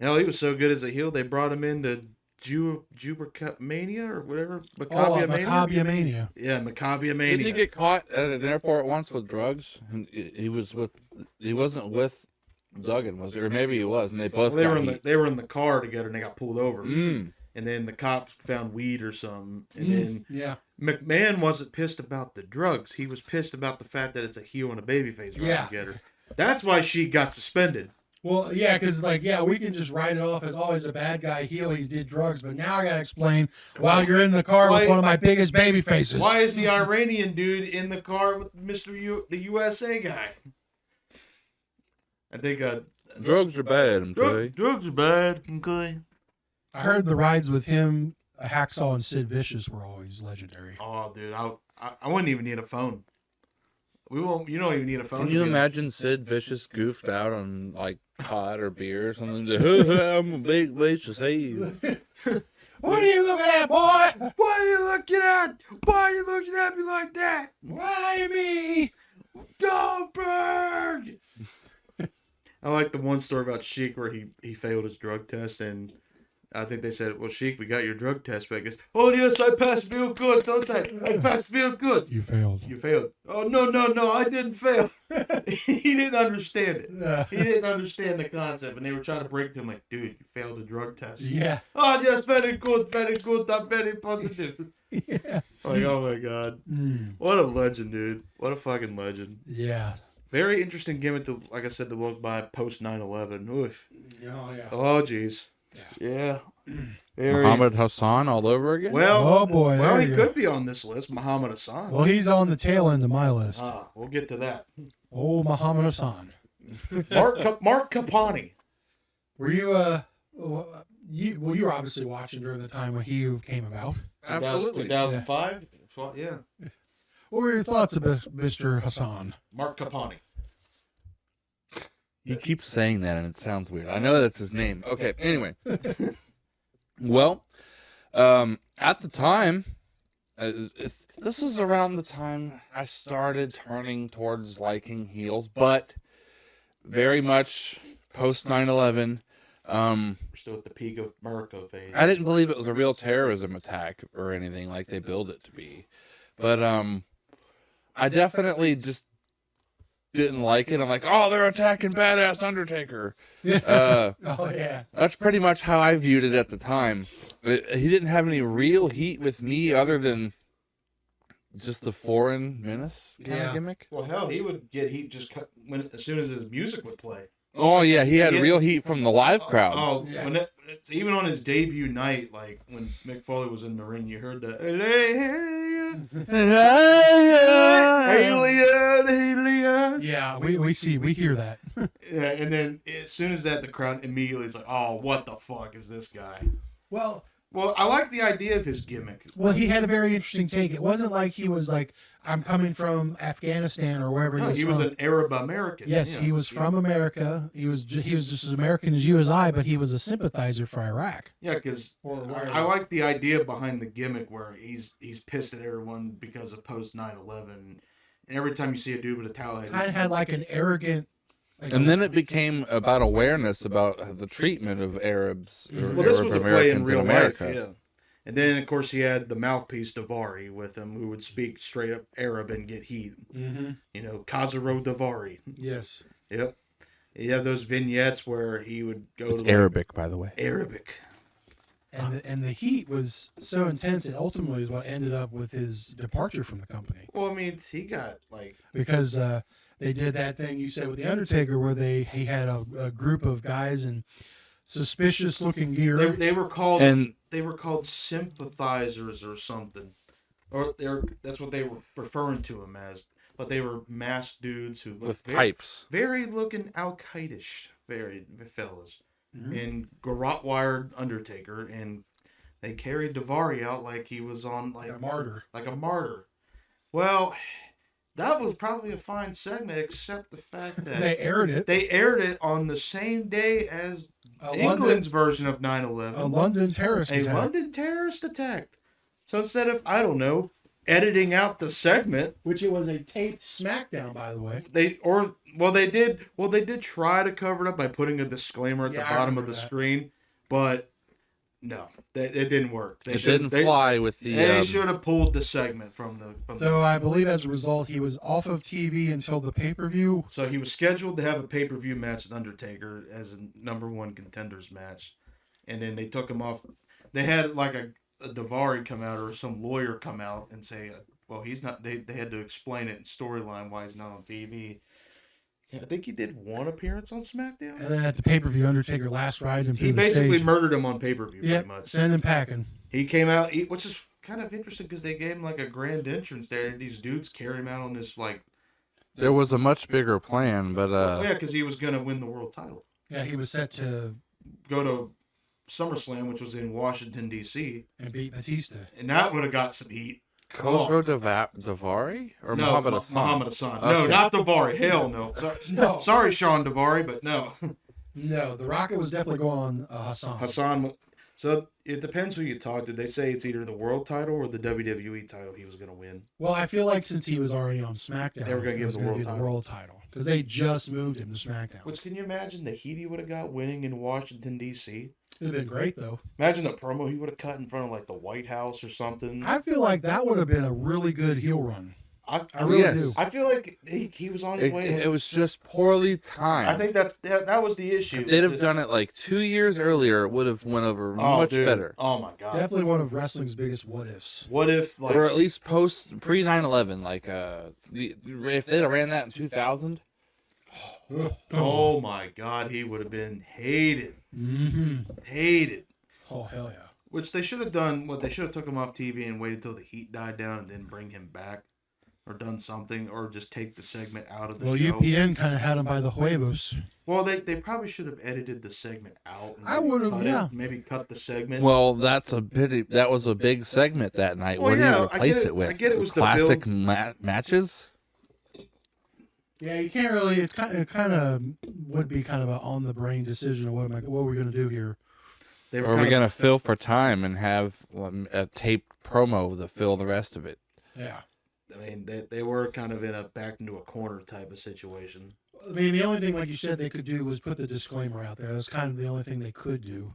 Hell, he was so good as a heel. They brought him into Jubermania or whatever. Macabre Mania. Yeah, Macabre Mania. Did he get caught at an airport once with drugs? And he wasn't with Duggan, was he? Or maybe he was, and they both they were in the car together, and they got pulled over. Mm. And then the cops found weed or something. And then Yeah. McMahon wasn't pissed about the drugs. He was pissed about the fact that it's a heel and a babyface riding together. That's why she got suspended. Well, yeah, because we can just write it off as always a bad guy heel. He did drugs, but now I gotta explain while you're in the car with one of my biggest baby faces. Why is the Iranian dude in the car with the USA guy? I think drugs are bad. Okay. Drugs are bad. Okay. I heard the rides with him, Hacksaw and Sid Vicious were always legendary. Oh, dude, I wouldn't even need a phone. We won't. You don't even need a phone. Can you imagine Sid Vicious goofed out on like pot or beer or something? I'm a big vicious. Hey, What are you looking at, boy? Why are you looking at? Why are you looking at me like that? Why me? Goldberg. I like the one story about Sheik where he failed his drug test, and I think they said, "Well, Sheik, we got your drug test back." He goes, "Oh yes, I passed real good, don't I? I passed real good." You failed. You failed. Oh no, I didn't fail. He didn't understand it. He didn't understand the concept, and they were trying to break it to him like, "Dude, you failed a drug test." Yeah. Oh yes, very good. I'm very positive. Yeah. Like, oh my god, what a legend, dude! What a fucking legend. Yeah. Very interesting gimmick to, like I said, to look by post 9/11. Oof. Oh yeah. Oh jeez. Yeah. Very. Muhammad Hassan all over again. Well, Oh boy. well, there he you could be on this list, Muhammad Hassan. Well, he's on the tail end of my list. We'll get to that. Oh, Muhammad Hassan. Mark Capani. Were you you were obviously watching during the time when he came about. Absolutely. 2005. Yeah. What were your thoughts about Mr. Hassan? Mark Capani. He keeps saying that, and it sounds weird. I know that's his name. Okay. Anyway. Well, at the time, this is around the time I started turning towards liking heels, but very much post 9/11. We're still at the peak of America phase. I didn't believe it was a real terrorism attack or anything like they billed it to be, but I definitely just didn't like it. I'm like, oh, they're attacking badass Undertaker. Oh yeah. That's pretty much how I viewed it at the time. He didn't have any real heat with me other than just the foreign menace kind of gimmick. Well, hell, he would get heat just as soon as his music would play. Oh yeah, he had real heat from the live crowd. Oh, yeah. It's even on his debut night, like when Mick Foley was in the ring, you heard the alien. Yeah, we hear that. Yeah, and then as soon as that, the crowd immediately is like, "Oh, what the fuck is this guy?" Well, I like the idea of his gimmick. Well, he had a very interesting take. It wasn't like he was like, I'm coming from Afghanistan or wherever he was an Arab American. Yes, he was from America. He was just as American as you as I, but he was a sympathizer for Iraq. Yeah, because I like the idea behind the gimmick where he's pissed at everyone because of post 9/11. And every time you see a dude with a towel head, I had like an arrogant. And then it became about awareness about the treatment of Arabs or well, this Arab was a play in Americans real in life, America. yeah. And then, of course, he had the mouthpiece Davari with him, who would speak straight up Arab and get heat. Mm-hmm. You know, Khazaro Davari. Yes. Yep. You have those vignettes where he would go It's to Arabic, by the way. Arabic. And the heat was so intense, it ultimately is what ended up with his departure from the company. Well, I mean, he got like because they did that thing you said with the Undertaker, where he had a group of guys in suspicious looking gear. They were called sympathizers or something, or that's what they were referring to him as. But they were masked dudes who looked pipes, very looking Al Qaeda-ish, very fellas. Mm-hmm. And garrote wired Undertaker, and they carried Davari out like he was on like a martyr. Well, that was probably a fine segment, except the fact that they aired it. They aired it on the same day as England's version of 9/11. A London terrorist attack. London terrorist attack. So instead of, I don't know, editing out the segment, which it was a taped SmackDown, by the way. They did try to cover it up by putting a disclaimer at the bottom of the screen, but no, it didn't work. It didn't fly with the. They should have pulled the segment from the. So I believe as a result, he was off of TV until the pay-per-view. So he was scheduled to have a pay-per-view match with Undertaker as a #1 contenders match, and then they took him off. They had like a Davari come out or some lawyer come out and say, well, he's not. They had to explain it in storyline why he's not on TV. I think he did one appearance on SmackDown. And then at the pay-per-view, Undertaker last ride him through the stage. He basically murdered him on pay-per-view, pretty much. Send him packing. He came out, which is kind of interesting because they gave him like a grand entrance there. These dudes carry him out on this like. There was a much bigger plan, but yeah, because he was gonna win the world title. Yeah, he was set to go to SummerSlam, which was in Washington, D.C. And beat Batista. And that would have got some heat. Khosrow Davari? Or No, Muhammad Hassan? Muhammad Hassan. Okay. No, not Davari. Hell no. No. Sorry, Sean Davari, but no. No, the Rocket was definitely going on Hassan. Hassan. So it depends who you talk to. They say it's either the world title or the WWE title he was going to win. Well, I feel like since he was already on SmackDown, They were gonna give him the world title. Because they just moved him to SmackDown. Which, can you imagine the heat he would have got winning in Washington, D.C.? It would have been great, though. Imagine the promo he would have cut in front of, like, the White House or something. I feel like that would have been a really good heel run. I really Yes. do. I feel like he was on his way. It was just poorly timed. I think that was the issue. If they'd have done it like 2 years earlier, it would have went over much dude. better. Oh my god! Definitely one of wrestling's biggest what ifs. What if, like, Or at least pre 9/11, like if they'd have ran that in 2000. oh my god, he would have been hated, hated. Oh, hell yeah. Which they should have done. What they should have took him off TV and waited till the heat died down and then bring him back, or done something, or just take the segment out of the Well, show. UPN kind of had him by the huevos. Well, they probably should have edited the segment out. And I maybe would've, cut it, yeah. maybe cut the segment. Well, that was a big segment that night. Well, What do yeah, you I replace get it it. with? I get it was the classic build. matches. Yeah, you can't really. It's kind of would be kind of an on the brain decision of what are we going to do here? They Or are we gonna fill for time and have a taped promo to fill the rest of it? Yeah. I mean, they were kind of in a backed into a corner type of situation. I mean, the only thing, like you said, they could do was put the disclaimer out there. That's kind of the only thing they could do.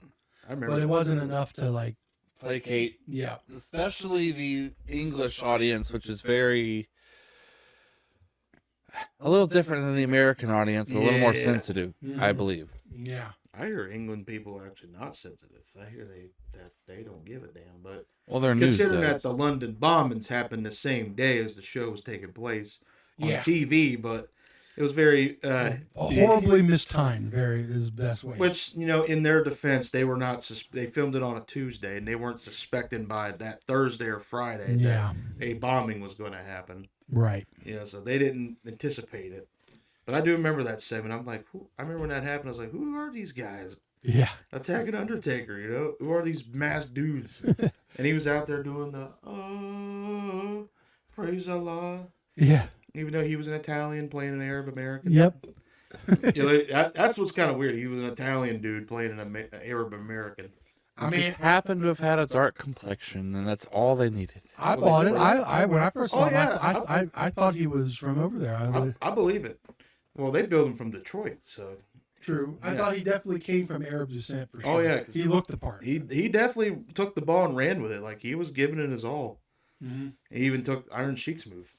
I remember, But it wasn't enough to, like, Placate, yeah. especially the English audience, which is a little different than the American audience, a little more Yeah. sensitive, I believe. Yeah. I hear England people are actually not sensitive. I hear that they don't give a damn. But Well, their news considering does. that the London bombings happened the same day as the show was taking place on Yeah. TV, but it was very Horribly mistimed, is the best way. which, in their defense, they were not. They filmed it on a Tuesday, and they weren't suspecting by that Thursday or Friday Yeah. that a bombing was going to happen. Right. So they didn't anticipate it. But I do remember that segment. I'm like, I remember when that happened. I was like, who are these guys Yeah. attacking Undertaker? Who are these masked dudes? And he was out there doing the praise Allah, Yeah. even though he was an Italian playing an Arab American. Yep. That's what's kind of weird. He was an Italian dude playing an Arab American. I Just mean, happened to have had a dark complexion, and that's all they needed. I bought it. I when I first saw Oh, him, yeah. I thought he was from over there. I believe it. Well, they built him from Detroit, so True. I Yeah. thought he definitely came from Arab descent for sure. Oh, yeah, 'cause He looked the part. he definitely took the ball and ran with it. Like, he was giving it his all. Mm-hmm. He even took Iron Sheik's move.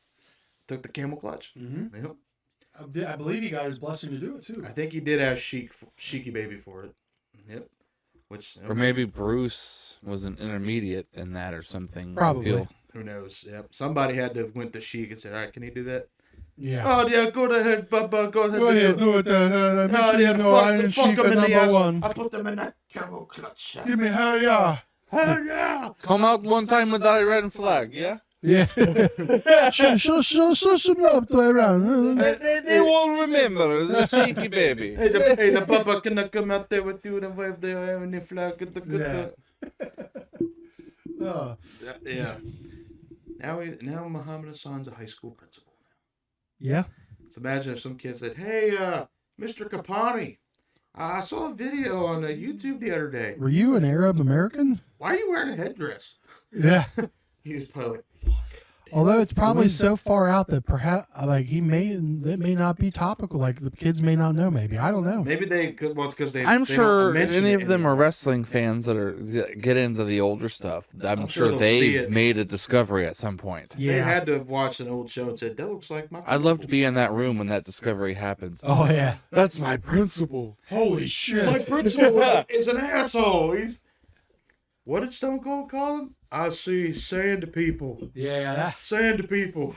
Took the camel clutch. Mm-hmm. Yep. I believe he got his blessing to do it too. I think he did ask Sheiky Baby for it. Yep. Which, Or maybe Bruce was an intermediate in that or something. I Probably. feel. who knows? Yep. Somebody had to have went to Sheik and said, "All right, can he do that?" Yeah. Oh yeah, go ahead, Bubba. Go ahead. Go ahead, do it. Oh, Make yeah, sure you know Iron fuck Sheik him are in the number ass. one. I put them in that camel clutch. Give me hell yeah. Hell yeah! Come out one time with that red flag, yeah? Yeah. show some love to around. They won't remember the shaky baby. Hey, the Bubba can I come out there with you and wave the flag at the Oh. Yeah. Now Muhammad Hassan's a high school principal. Yeah. So imagine if some kid said, "Hey, Mr. Kapani, I saw a video on YouTube the other day. Were you an Arab American? Why are you wearing a headdress?" Yeah. He was probably like, Although it's probably so far out that perhaps like that may not be topical. Like the kids may not know. Maybe I don't know. maybe they could. Well, it's because they. I'm they sure don't mention any it of them anymore. are wrestling fans that are get into the older stuff. I'm sure sure they'll see they it. made a discovery at some point. They Yeah. had to have watched an old show and said, "That looks like my." I'd love to be in that room when that discovery happens. Oh yeah. That's my principal. Holy shit. My principal is an asshole. He's. What did Stone Cold call him? I see sand people. Yeah. Sand people.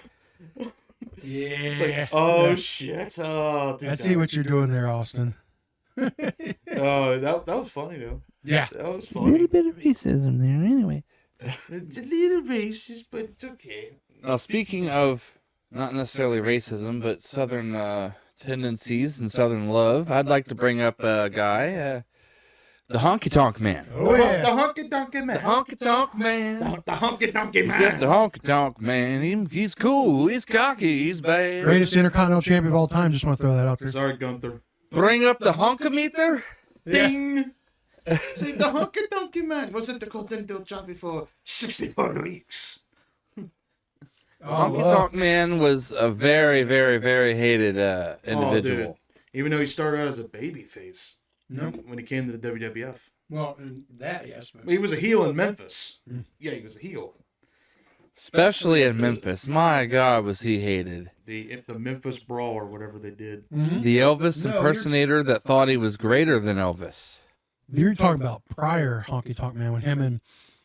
Yeah. Oh shit! Oh, dude, I see what you're doing there, Austin. Oh, that was funny though. Yeah. That was funny. bit of racism there, anyway. It's a little racist, but it's okay. Now, speaking of not necessarily racism, but Southern tendencies and Southern love, I'd like to bring up a guy. The Honky Tonk Man. Oh yeah. The honky donkey man. The Honky Tonk Man. The honky donkey He's man. just a honky tonk man. He's cool. He's cocky. He's bad. Greatest Intercontinental Champion of all time. Just want to throw that out there. Sorry, Gunther. Bring up the honkometer. Ding. See, the honky donkey man was at the Continental Champion for 64 weeks. Honky Tonk Man was a very, very, very hated individual. Dude. Even though he started out as a babyface when he came to the WWF. Well, and that, yes. But... He was a heel in Memphis. Yeah, he was a heel. Especially in Memphis. My God, was he hated. The Memphis Brawl or whatever they did. Mm-hmm. The Elvis impersonator that thought he was greater than Elvis. You're talking about prior Honky Tonk Man when him and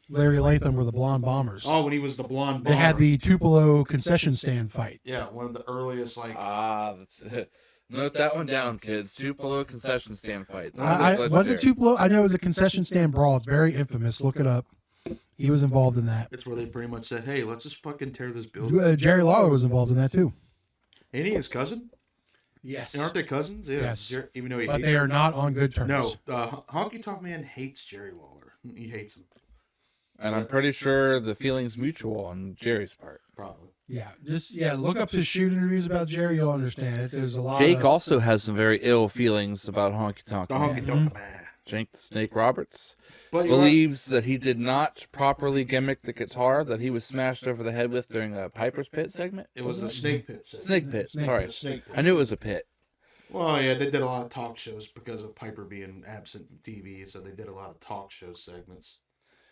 Larry Latham were the Blonde Bombers. Oh, when he was the blonde bomber. They had the Tupelo concession stand fight. Yeah, one of the earliest, like... Note that one down, kids. Tupelo concession stand fight. Was it Tupelo? I know it was a concession stand brawl. It's very infamous. Look it up. He was involved in that. It's where they pretty much said, hey, let's just fucking tear this building. Jerry Lawler was involved in that too. Ain't he his cousin? Yes. And aren't they cousins? Yeah. Yes. Even though he But hates they are him. not on good terms. No, Honky Tonk Man hates Jerry Lawler. He hates him. And I'm pretty sure the feeling's mutual on Jerry's part. Probably. Yeah, look up his shoot interviews about Jerry. You'll understand it. There's a lot. Jake also has some very ill feelings about Honky Tonk The Man. Honky Tonk Man. Jake the Snake Roberts But believes that he did not properly gimmick the guitar that he was smashed over the head with during a Piper's Pit segment. it was a snake pit. Snake Pit. Sorry. Snake pit. I knew it was a pit. Well, yeah, they did a lot of talk shows because of Piper being absent from TV, so they did a lot of talk show segments.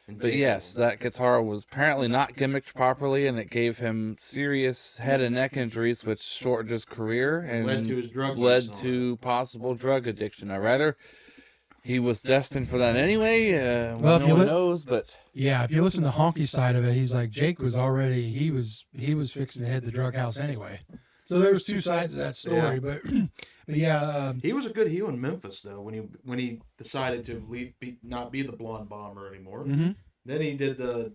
But yes, that guitar was apparently not gimmicked properly, and it gave him serious head and neck injuries, which shortened his career and led to his drug use led and all to possible drug addiction. He was destined for that anyway. Well, no one knows, but yeah, if you listen to Honky's side of it, he's like Jake was already he was fixing to hit the drug house anyway. So there was two sides of that story, but yeah, he was a good heel in Memphis though when he decided to not be the blonde bomber anymore. Mm-hmm. Then he did the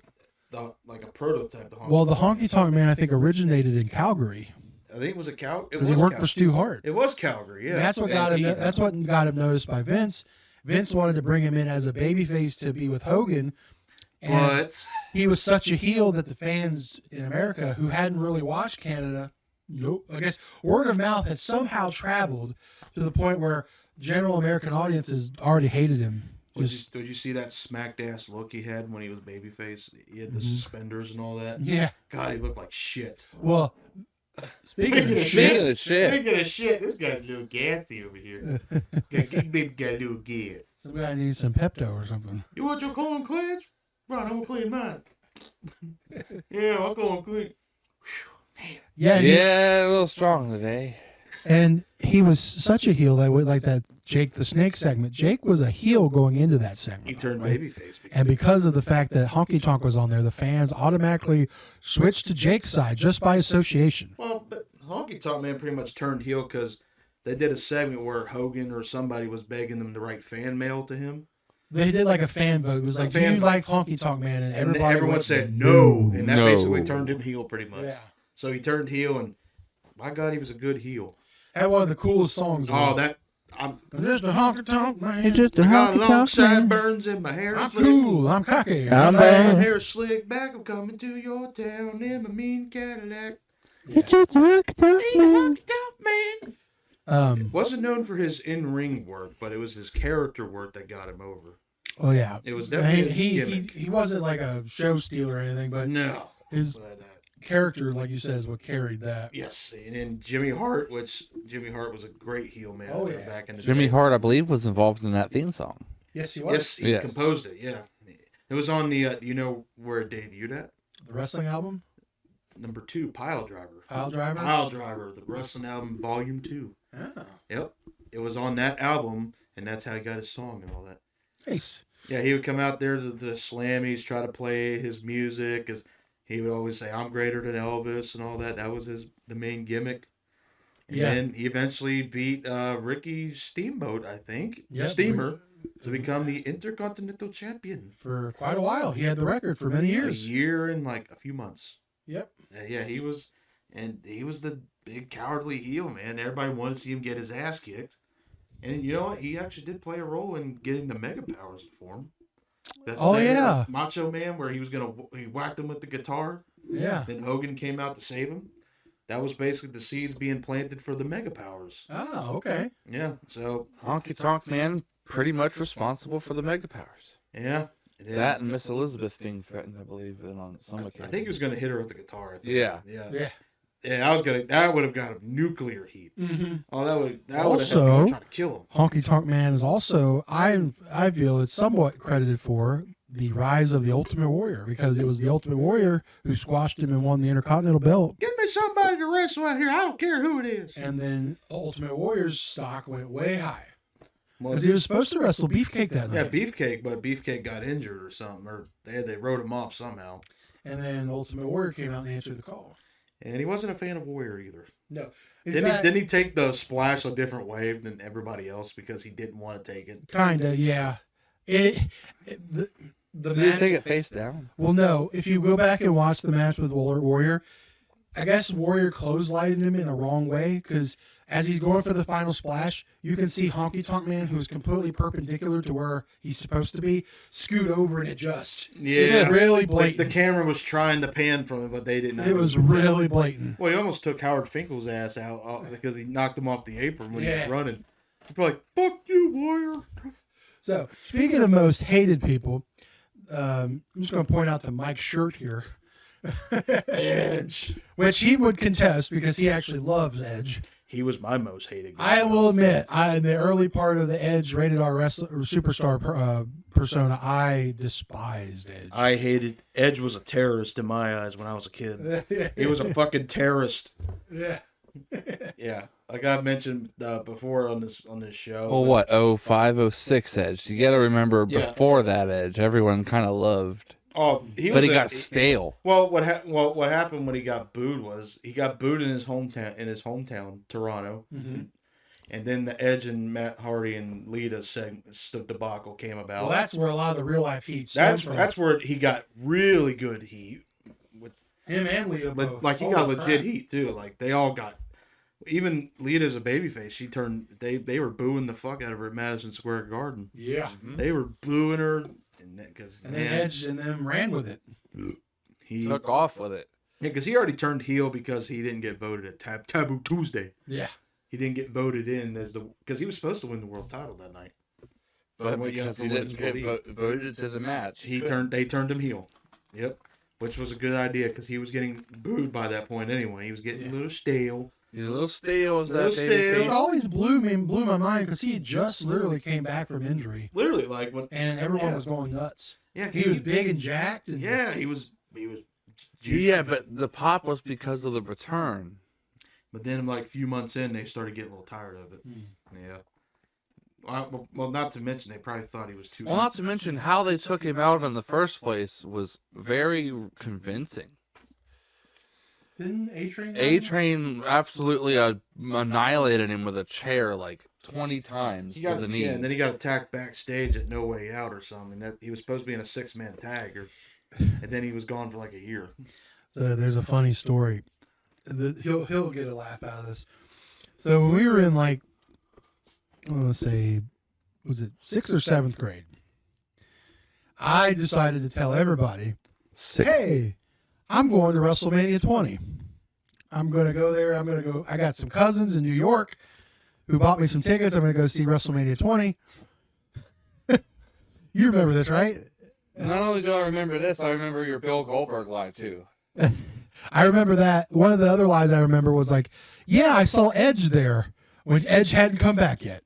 like a prototype. The Honky Tonk Man I think originated in Calgary. I think it was a cow. Because he worked for Stu Hart. It was Calgary, yeah. And that's what got him. That's what got him noticed by Vince. Vince wanted to bring him in as a babyface to be with Hogan, and he was such a heel that the fans in America who hadn't really watched Canada, I guess word of mouth had somehow traveled to the point where general American audiences already hated him. Did you see that smacked ass look he had when he was babyface? He had the suspenders and all that. Yeah. God, he looked like shit. Well, speaking of shit, this guy's a little gassy over here. Baby got a little gas. Somebody needs some Pepto or something. You want your colon cleansed? Right, I'm gonna clean mine. Yeah, I'm going clean. Yeah, a little strong today. And he was such a heel that like that Jake the Snake segment. Jake was a heel going into that segment. He turned babyface. And because of the fact that Honky Tonk was on there, the fans automatically switched to Jake's side just by association. Well, but Honky Tonk Man pretty much turned heel because they did a segment where Hogan or somebody was begging them to write fan mail to him. They did like a fan vote. It was like, do you like Honky Tonk Man? And everyone said no. And that basically turned him heel pretty much. Yeah. So he turned heel, and my God, he was a good heel. Had one of the coolest songs. I'm just a honky tonk man. He's just a honky tonk sideburns in my hair. I'm cool. I'm cocky. I'm my bad. hair slick back. I'm coming to your town in my mean Cadillac. It's just a honky tonk man. Wasn't known for his in-ring work, but it was his character work that got him over. Oh yeah, it was definitely he wasn't like a show stealer or anything, but no, his character, like you said, is what carried that. Yes, and then Jimmy Hart, Jimmy Hart was a great heel man back in the day. Jimmy Hart, I believe, was involved in that theme song. Yes, he was. Yes, he composed it. Yeah, it was on the. You know where it debuted at? The wrestling album. Number 2, Pile Driver. Pile Driver. Pile Driver, the wrestling album, Volume 2. Oh. Yep, it was on that album, and that's how he got his song and all that. Nice. Yeah, he would come out there to the Slammies, try to play his music. He would always say, "I'm greater than Elvis" and all that. That was the main gimmick. And then he eventually beat Ricky Steamboat, I think, the Steamer, to become the Intercontinental Champion. For quite a while. He had the record for many years. A year and like a few months. Yep. Yeah, he was the big cowardly heel, man. Everybody wanted to see him get his ass kicked. And you know what? He actually did play a role in getting the Mega Powers to form. That's Oh, yeah. Macho Man, where he whacked him with the guitar. Yeah. Then Hogan came out to save him. That was basically the seeds being planted for the Mega Powers. Oh, okay. Yeah, so Honky Tonk Man pretty much responsible for the Mega Powers. yeah. That and Miss Elizabeth being threatened, I believe, on some occasion. I think he was going to hit her with the guitar. I think. Yeah. Yeah. Yeah, that would have got him nuclear heat. Mm-hmm. Oh, that would have Also, trying to kill him. Honky Tonk Man is also, I feel, it's somewhat credited for the rise of the Ultimate Warrior, because it was the Ultimate Warrior who squashed him and won the Intercontinental Belt. Give me somebody to wrestle out here. I don't care who it is. And then Ultimate Warrior's stock went way high. Well, Because he was supposed to wrestle Beefcake that yeah, night. Beefcake, but Beefcake got injured or something, or they wrote him off somehow. And then Ultimate Warrior came out and answered the call. And he wasn't a fan of Warrior either. No. Didn't he take the splash a different way than everybody else because he didn't want to take it? Kinda, yeah. The Did he match, take it face down? well, no. If you go back and watch the match with Warrior, I guess Warrior clotheslined him in a wrong way, because as he's going for the final splash, you can see Honky Tonk Man, who's completely perpendicular to where he's supposed to be, scoot over and adjust. Yeah. It's really Like blatant. the camera was trying to pan from it, but they didn't. It was really blatant. Well, he almost took Howard Finkel's ass out because he knocked him off the apron when he was Yeah. running. He'd be like, "Fuck you, Warrior." So, speaking of most hated people, I'm just going to point out to Mike's shirt here, Edge. which he would contest because he actually loves Edge. He was my most hated guy. I will admit, in the early part of the Edge rated R wrestler or superstar persona, I despised Edge. I hated Edge. Was a terrorist in my eyes when I was a kid. He was a fucking terrorist. Yeah. Yeah, like I've mentioned before on this show. Well, what, 05, 06 Edge? You got to remember, Yeah. before that Edge, everyone kind of loved. Oh, But he got stale. Well, what happened when he got booed was he got booed in his hometown, Toronto, Mm-hmm. and then the Edge and Matt Hardy and Lita debacle came about. Well, that's where a lot of the real life heat. That's where he got really good heat. With him and Lita both. like he Holy got legit crap. heat too. Like they all got. Even Lita's a babyface. They were booing the fuck out of her at Madison Square Garden. Yeah. They were booing her, and then Edge and them ran with it. he Took off with it. Yeah, because he already turned heel because he didn't get voted at Taboo Tuesday. Yeah. He didn't get voted in because he was supposed to win the world title that night. But From because he women's didn't get belief. voted to the match. They turned him heel. Yep, which was a good idea because he was getting booed by that point anyway. He was getting a little stale. He's a little stale as Little that stale. baby It face. always blew my mind because he just literally came back from injury, Literally, like when and everyone was going nuts. yeah He was big and jacked. And yeah he was. Yeah, but the pop was because of the return. But then, like a few months in, they started getting a little tired of it. Yeah. Well, not to mention they probably thought he was too. Well, not to mention how they took him out in the first place was very convincing. Didn't A-Train? A-Train absolutely annihilated him with a chair like 20 times He to got, the knee. yeah, and then he got attacked backstage at No Way Out or something. That he was supposed to be in a 6-man tag, and then he was gone for like a year. So there's a funny story. He'll get a laugh out of this. So when we were in like, I want to say, was it 6th or 7th grade? I decided to tell everybody, hey, I'm going to WrestleMania 20. I'm going to go there. I got some cousins in New York who bought me some tickets. I'm going to go see WrestleMania 20. You remember this, right? Not only do I remember this, I remember your Bill Goldberg line too. I remember that. One of the other lies I remember was like, yeah, I saw Edge there when Edge hadn't come back yet.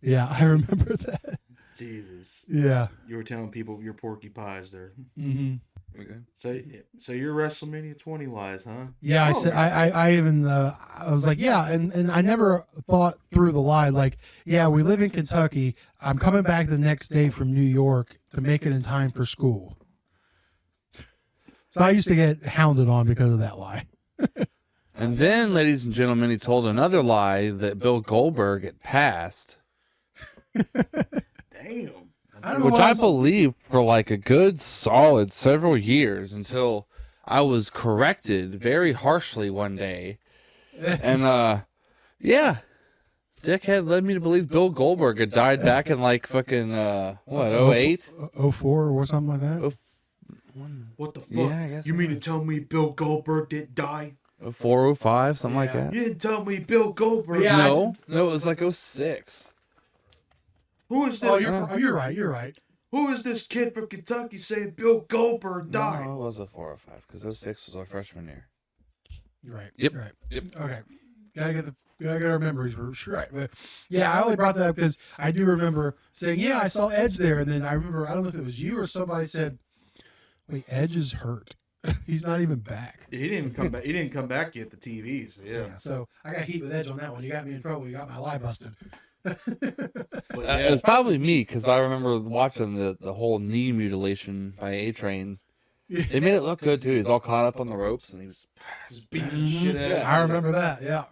Yeah, I remember that. Jesus. Yeah. You were telling people you're Porky Pies there. Mm-hmm. Okay. So you're WrestleMania 20 lies, huh? Yeah, I said I even I was like, yeah, and I never thought through the lie. Like, yeah, we live in Kentucky. I'm coming back the next day from New York to make it in time for school. So I used to get hounded on because of that lie. And then, ladies and gentlemen, he told another lie that Bill Goldberg had passed, Damn. I don't know which why I believed for like a good solid several years until I was corrected very harshly one day. And Yeah. Dickhead led me to believe Bill Goldberg had died back in like fucking, 08? 04 or something like that? What the fuck? Yeah, I guess you mean to tell me Bill Goldberg didn't die? 04, 05, something like that. You didn't tell me Bill Goldberg. Yeah, No, it was like 06. Who is this? Oh, you're right. You're right. Who is this kid from Kentucky saying Bill Goldberg died? No, it was 04 or 05 because 06 was our freshman year. You're right. Yep. You're right. Yep. Okay. Gotta get our memories right. But yeah, I only brought that up because I do remember saying, yeah, I saw Edge there, and then I remember, I don't know if it was you or somebody said, wait, Edge is hurt. He's not even back. He didn't even come back. He didn't come back yet. The TV. So yeah. So I got heat with Edge on that one. You got me in trouble. You got my lie busted. But It was probably me because I remember watching the whole knee mutilation by A-Train. They made it look good too. He's all caught up on the ropes and he was beating the shit out of him. I remember that. Yeah.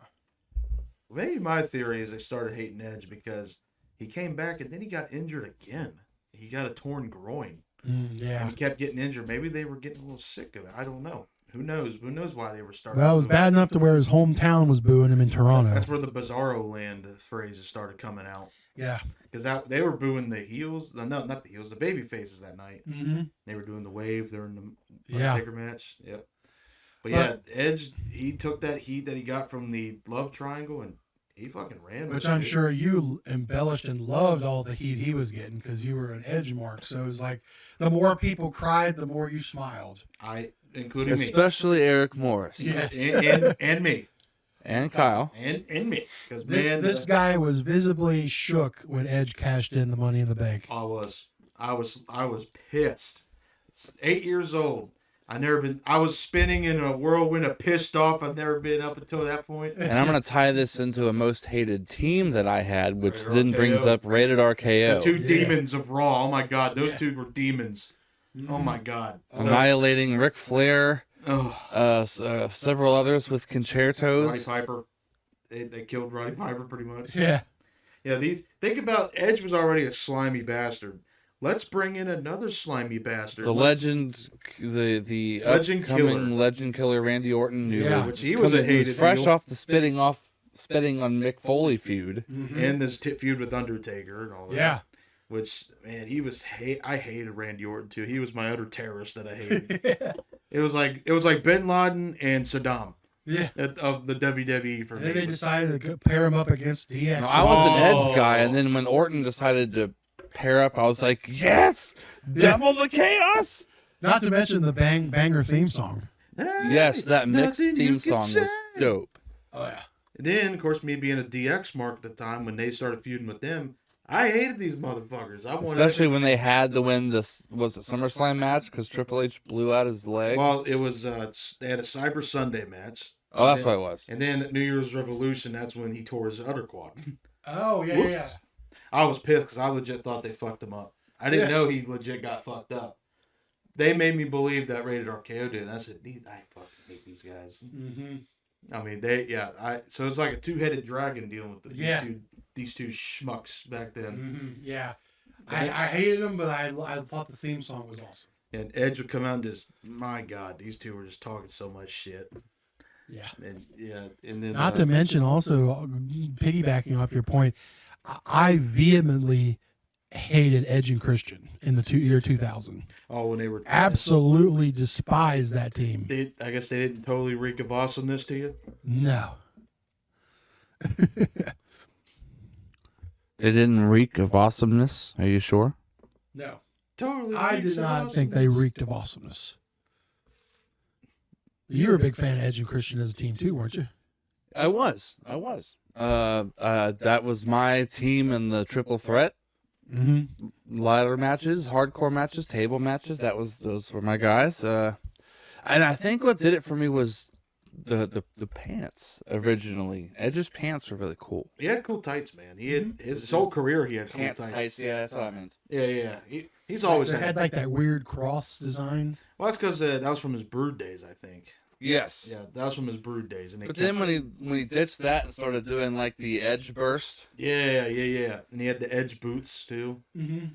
Maybe my theory is they started hating Edge because he came back and then he got injured again. He got a torn groin. Yeah. And he kept getting injured. Maybe they were getting a little sick of it. I don't know. Who knows? Who knows why they were starting? Well, it was bad enough to where his hometown was booing him in Toronto. That's where the Bizarro Land phrases started coming out. Yeah. Because they were booing the heels. No, not the heels. The baby faces that night. Mm-hmm. They were doing the wave during the Yeah. Undertaker match. Yep. But yeah, Edge, he took that heat that he got from the love triangle and he fucking ran with Which it. I'm sure you embellished and loved all the heat he was getting because you were an Edge mark. So it was like the more people cried, the more you smiled. Including especially Eric Morris. Yes. And me. And Kyle. And me. Because This guy was visibly shook when Edge cashed in the Money in the Bank. I was pissed. 8 years old. I was spinning in a whirlwind of pissed off. I've never been up until that point. And I'm going to tie this into a most hated team that I had, which Rated then brings RKO. up Rated RKO. The two demons of Raw. Oh my God. Those two were demons. Oh my God. Annihilating Ric Flair, Oh. several others with concertos. Roddy Piper. They killed Roddy Piper pretty much. Yeah. Yeah, think about Edge was already a slimy bastard. Let's bring in another slimy bastard. The legend, the Legend upcoming killer. legend killer Randy Orton, which he was a hated fresh heel. off the spitting on Mick Foley feud. And this feud with Undertaker and all that. Yeah. Which, man, I hated Randy Orton too. He was my utter terrorist that I hated. It was like Bin Laden and Saddam. Yeah. Of the WWE for And me. then they decided to pair him up against DX. No, I was an Edge guy, and then when Orton decided to pair up, I was like, yes, double the chaos. Not to mention the banger theme song. Yes, that mixed theme song was dope. Oh yeah. And then, of course, me being a DX mark at the time when they started feuding with them, I hated these motherfuckers. Especially when they had to win this, was it SummerSlam match? Because Triple H blew out his leg. Well, it was, they had a Cyber Sunday match. Oh, that's what it was. And then at New Year's Revolution, that's when he tore his udder quad. Oh yeah. I was pissed because I legit thought they fucked him up. I didn't know he legit got fucked up. They made me believe that Rated RKO did. And I said, I fucking hate these guys. Mm-hmm. I mean, so it's like a two-headed dragon dealing with these two schmucks back then. Mm-hmm. Yeah. I hated them, but I thought the theme song was awesome. And Edge would come out and just, my God, these two were just talking so much shit. Yeah. And then Not to mention also, piggybacking off your point, I vehemently hated Edge and Christian in the year 2000. Oh, when they were absolutely despised that team. I guess they didn't totally reek of awesomeness to you. No. They didn't reek of awesomeness. Are you sure? No. Totally. I did not think they reeked of awesomeness. You were a big fan of Edge and Christian as a team too, weren't you? I was. That was my team in the triple threat. Mm-hmm. Ladder matches, hardcore matches, table matches. Those were my guys. And I think what did it for me was the pants originally. Edge's pants were really cool. He had cool tights, man. He had his whole career. He had cool tights. Yeah, that's what I meant. Yeah. He's always had like that weird cross design. Well, that's because that was from his Brood days, I think. Yes. Yeah, that was from his Brood days. But then when he ditched that and started doing like the Edge burst. Yeah. And he had the Edge boots too. Mm-hmm.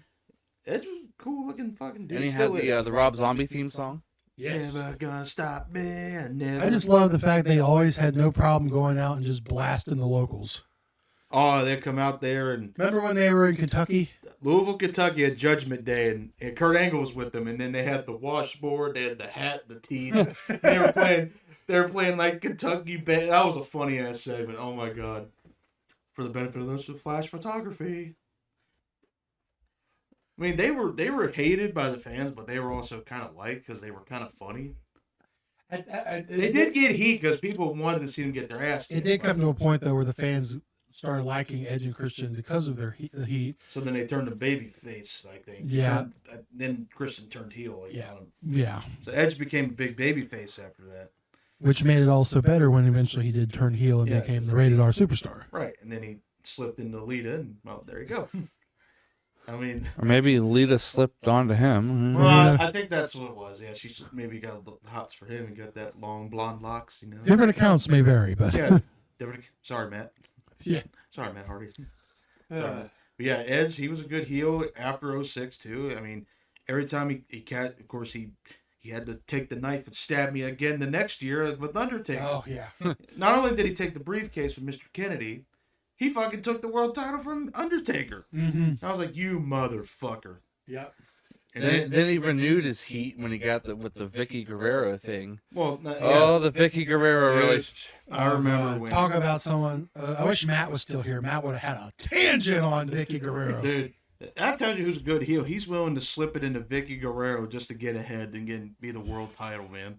Edge was a cool looking fucking dude. And he had the Rob Zombie theme song. Never gonna stop me. I just love the fact they always had no problem going out and just blasting the locals. Oh, they come out there and Remember when they were in Kentucky? Louisville, Kentucky at Judgment Day, and Kurt Angle was with them, and then they had the washboard, they had the hat, the teeth. They were playing like Kentucky band. That was a funny ass segment. Oh my god! For the benefit of those with flash photography, I mean they were hated by the fans, but they were also kind of liked because they were kind of funny. They did get heat because people wanted to see them get their ass kicked. It did come to a point though where the fans started liking Edge and Christian because of their the heat. So then they turned to baby face, I think. Yeah. Then Christian turned heel. Like, Yeah. Yeah. So Edge became a big baby face after that. Which made it also better when eventually he did turn heel and Yeah, became the rated R superstar. Right. And then he slipped into Lita, and well, there you go. I mean, Or maybe Lita slipped onto him. well, I think that's what it was. Yeah, she maybe got the hots for him and got that long blonde locks, you know. Different accounts may vary, but Yeah. Sorry, Matt. yeah. Sorry, Matt Hardy. Sorry, Matt. But yeah, Edge, he was a good heel after 06 too. I mean, every time of course he had to take the knife and stab me again the next year with Undertaker. Oh yeah. Not only did he take the briefcase from Mr. Kennedy, he fucking took the world title from Undertaker. Mm-hmm. I was like, you motherfucker. Yep. And then he renewed his heat when he got with the Vicky Guerrero thing. Well, Oh, the Vicky Guerrero Yeah. relationship. I remember when. Talk about someone. I wish Matt was still here. Matt would have had a tangent on Vicky Guerrero. Dude, that tells you who's a good heel. He's willing to slip it into Vicky Guerrero just to get ahead and be the world title, man.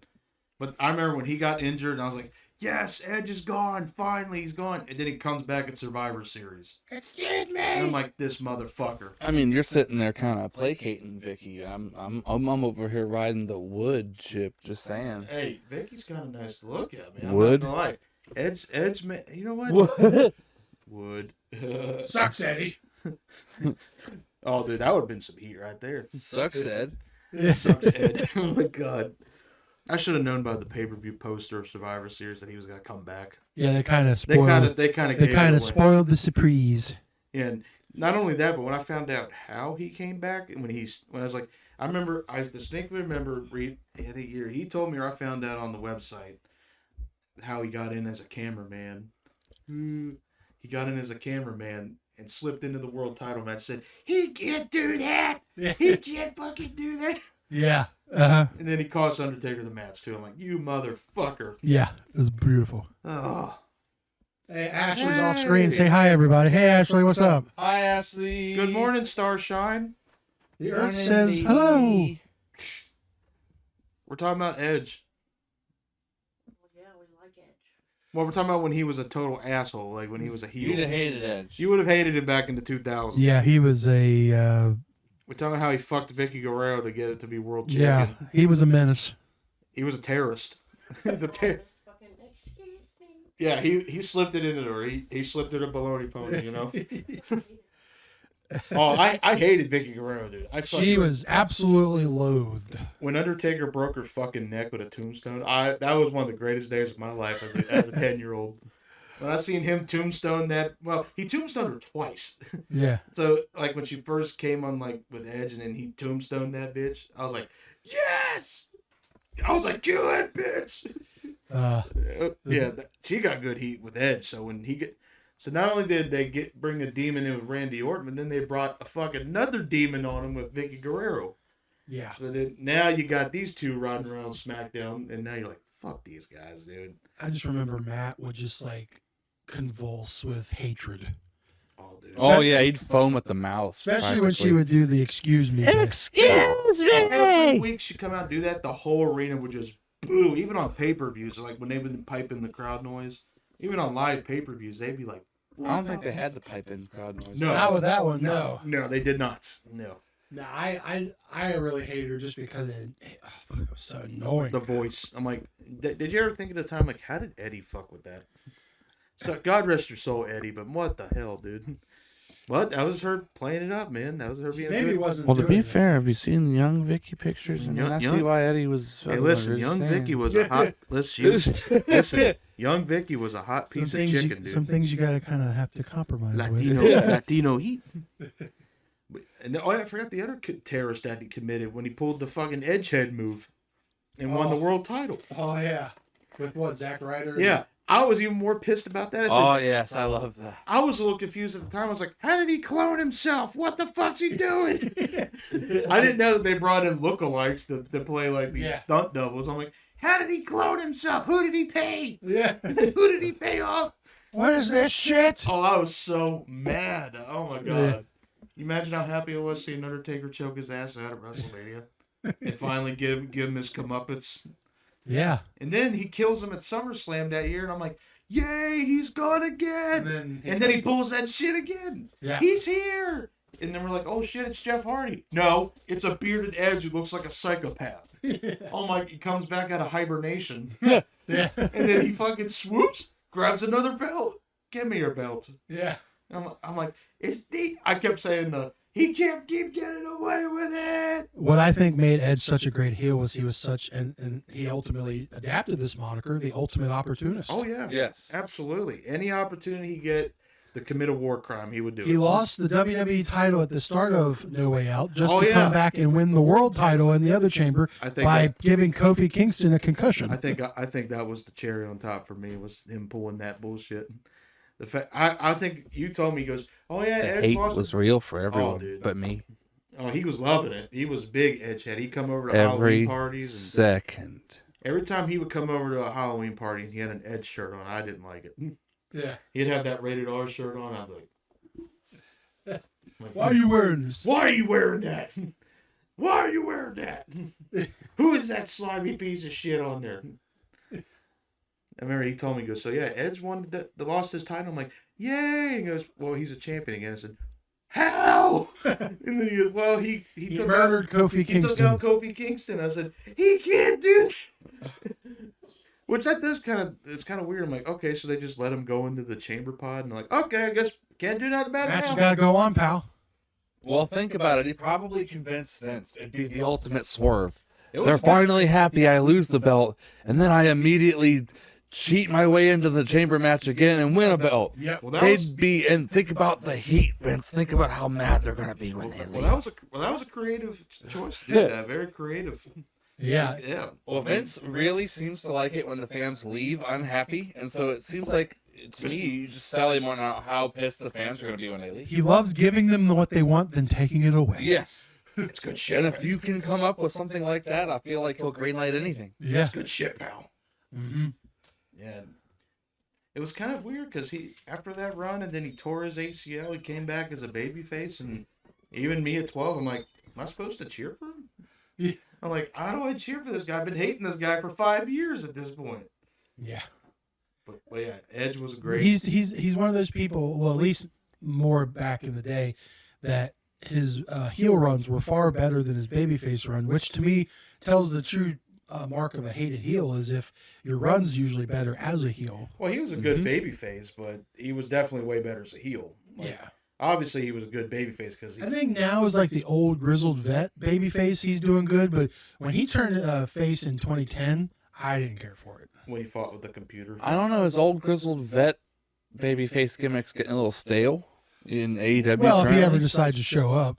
But I remember when he got injured, and I was like, yes, Edge is gone. Finally, he's gone. And then he comes back at Survivor Series. Excuse me. And I'm like, this motherfucker. I mean, you're sitting there kind of placating Vicky. I'm over here riding the wood chip. Just saying. Hey, Vicky's kind of nice to look at, man. Wood? I'm not gonna lie. Edge, man, you know what? Wood. Sucks, Eddie. Oh, dude, that would have been some heat right there. Sucks, Ed. Sucks, Ed. Oh my god. I should have known by the pay-per-view poster of Survivor Series that he was gonna come back. Yeah, they kind of They spoiled. kind of spoiled the surprise. And not only that, but when I found out how he came back, and when I was like, I distinctly remember he told me, or I found out on the website how he got in as a cameraman. He got in as a cameraman and slipped into the world title match. Said he can't do that. He can't fucking do that. Yeah. Uh-huh. And then he cost Undertaker the match too. I'm like, you motherfucker. Yeah, it was beautiful. Oh. Hey, Ashley's off screen. Say hi, everybody. Hey, Ashley, what's up? Hi, Ashley. Good morning, Starshine. The Earth says hello. We're talking about Edge. Yeah, we like Edge. Well, we're talking about when he was a total asshole, like when he was a heel. You'd have hated Edge. You would have hated him back in the 2000s. Yeah, he was a. We're talking about how he fucked Vicky Guerrero to get it to be world Yeah, champion. he was a menace. He was a terrorist. Fucking, excuse me. Yeah, he slipped it into her. He slipped her a baloney pony, you know? Oh, I hated Vicky Guerrero, dude. She was absolutely loathed. When Undertaker broke her fucking neck with a tombstone, that was one of the greatest days of my life as a 10-year-old. When I seen him tombstone that, well, he tombstoned her twice. Yeah. So, like, when she first came on, like, with Edge and then he tombstoned that bitch, I was like, yes! I was like, kill that bitch! Yeah, she got good heat with Edge. So when so not only did they bring a demon in with Randy Orton, but then they brought a fucking another demon on him with Vicky Guerrero. Yeah. So then now you got these two riding around SmackDown, and now you're like, fuck these guys, dude. I just remember Matt would just like convulse with hatred. Oh, dude. Oh yeah, he'd foam at the mouth. Especially when she would do the excuse me. Excuse Every me. week she come out and do that, the whole arena would just boo. Even on pay-per-views, like when they would pipe in the crowd noise, even on live pay-per-views, they'd be like, I don't think they had the pipe in crowd noise. No. Not with that one, no. No, they did not. No. No, I really hated her just because it was so annoying. The voice. I'm like, did you ever think at the time, like, how did Eddie fuck with that? So God rest your soul, Eddie, but what the hell, dude? But that was her playing it up, man. That was her being Maybe good. it wasn't. Well, to be doing fair, have you seen young Vicky pictures? I mean, I see why Eddie was. Hey, listen, young Vicky was a hot. Listen, young Vicky was a hot piece of chicken, dude. Some things you gotta kind of have to compromise with. Latino heat. And I forgot the other terrorist act he committed when he pulled the fucking edge head move. and won the world title. Oh yeah, with what, Zack Ryder? Yeah, I was even more pissed about that. I said, Oh yes, I love that. I was a little confused at the time. I was like, how did he clone himself? What the fuck's he doing? I didn't know that they brought in lookalikes to play like these stunt doubles. I'm like, how did he clone himself? Who did he pay? Yeah. Who did he pay off? What is this shit? Oh, I was so mad. Oh my god. You imagine how happy I was seeing Undertaker choke his ass out at WrestleMania and finally give him his comeuppance. Yeah. And then he kills him at SummerSlam that year, and I'm like, yay, he's gone again. And then he pulls that shit again. Yeah. He's here. And then we're like, oh shit, it's Jeff Hardy. No, it's a bearded Edge who looks like a psychopath. Oh my, he comes back out of hibernation. Yeah. And then he fucking swoops, grabs another belt. Give me your belt. Yeah. I'm like, it's deep. I kept saying he can't keep getting away with it. What I think made Edge such a great heel was he was such, and he ultimately adapted this moniker, the ultimate opportunist. Oh yeah. Yes. Absolutely. Any opportunity he get to commit a war crime, he would do it. He lost the WWE title at the start of No Way Out just Oh, to yeah. come back and win the world title in the other chamber I think by that- giving Kofi Kingston a concussion. I think that was the cherry on top for me, was him pulling that bullshit. The fact I think you told me, he goes, oh yeah, The Edge hate lost. was real for everyone, dude. but me. Oh, he was loving it. He was a big Edge head. He'd come over to Every Halloween parties. And second. every time he would come over to a Halloween party and he had an Edge shirt on, I didn't like it. Yeah. He'd have that rated R shirt on. I'd like, Why are you wearing this? why are you wearing that? Why are you wearing that? Who is that slimy piece of shit on there? I remember he told me, he goes, so yeah, Edge won the lost his title. I'm like, yay! And he goes, well, he's a champion again. I said, how? And then he goes, well, he took murdered Kofi He took Kingston. out Kofi Kingston. I said, he can't do that. Which that does it's kind of weird. I'm like, okay, so they just let him go into the chamber pod, and they're like, okay, I guess can't do nothing about it Match now. gotta go on, pal. Well, think about it. He probably convinced Vince it'd be the ultimate swerve. It was They're good. finally happy I lose the belt, and then I immediately cheat my way into the chamber match again and win a belt. Yep. Well, that They'd was be, and think about the heat, Vince. Think about how mad they're gonna be when they well, leave. that was a creative choice to do that. Very creative. Yeah. Yeah. Well, Vince really seems to like it when the fans leave unhappy, and so it seems like, to me, you just sell him on how pissed the fans are going to be when they leave. He loves giving them what they want, then taking it away. Yes. It's good shit. And if you can come up with something like that, I feel like he'll greenlight anything. Yeah. It's good shit, pal. Mm-hmm. Yeah. It was kind of weird because after that run, and then he tore his ACL. He came back as a babyface, and even me at 12, I'm like, am I supposed to cheer for him? Yeah. I'm like, how do I cheer for this guy? I've been hating this guy for 5 years at this point. Yeah. But yeah, Edge was a great. He's one of those people. Well, at least more back in the day, that his heel runs were far better than his babyface run, which to me tells the true mark of a hated heel is if your run's usually better as a heel. Well, he was a good babyface, but he was definitely way better as a heel. Like, Yeah. Obviously, he was a good babyface because I think now is like the old grizzled vet babyface. He's doing good, but when he turned face in 2010, I didn't care for it. when he fought with the computer. I don't know, his old grizzled vet babyface gimmick's getting a little stale in AEW. Well, if he ever currently. decides to show up.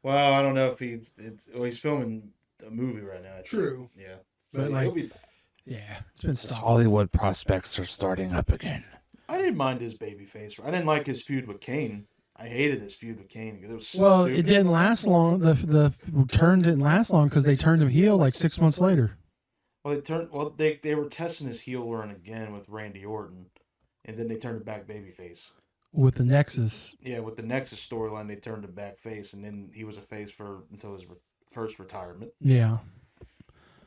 Well, I don't know if he's filming a movie right now. I think. True. Yeah. But, he'll like- be back. Yeah, it's been His stopped. Hollywood prospects are starting up again. I didn't mind his babyface. I didn't like his feud with Kane. I hated this feud with Kane because it was so Well, stupid. it didn't last long. The turn didn't last long because they turned him heel like 6 months later. Well, they were testing his heel run again with Randy Orton, and then they turned it back babyface. With the Nexus. Yeah, with the Nexus storyline, they turned it back face, and then he was a face until his first retirement. Yeah.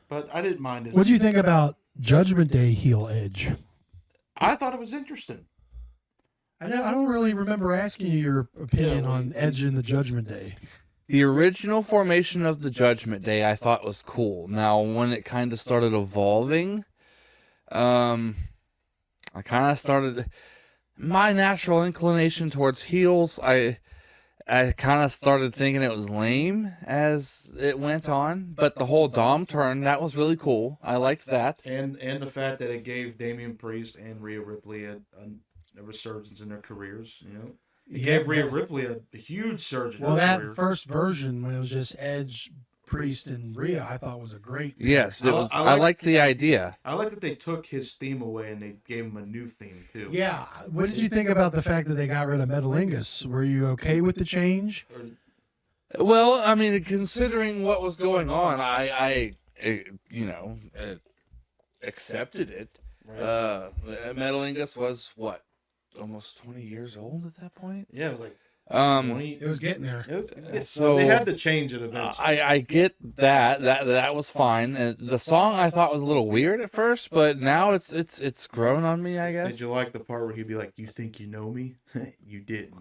But I didn't mind his. What do you think about Judgment Day heel Edge? I thought it was interesting. I don't really remember asking you your opinion Yeah, on Edge in the Judgment Day. The original formation of the Judgment Day I thought was cool. Now, when it kind of started evolving, I kind of started... My natural inclination towards heels, I kind of started thinking it was lame as it went on. But the whole Dom turn, that was really cool. I liked that. And the fact that it gave Damian Priest and Rhea Ripley a resurgence in their careers, you know. It gave Rhea Ripley a huge surge in Well, her that career. first version when it was just Edge, Priest and Rhea, I thought was a great. Yes, it was. I I liked the idea. I like that they took his theme away and they gave him a new theme too. Yeah. What did you think about the fact that they got rid of Metalingus? Were you okay with the change? Well, I mean, considering what was going on, I accepted it. Right. Metalingus was what, almost 20 years old at that point. Yeah, it was like 20. It was getting there. So they had to change it eventually. I get that. That was fine. And the song I thought was a little weird at first, but now it's grown on me, I guess. Did you like the part where he'd be like, "You think you know me? You didn't."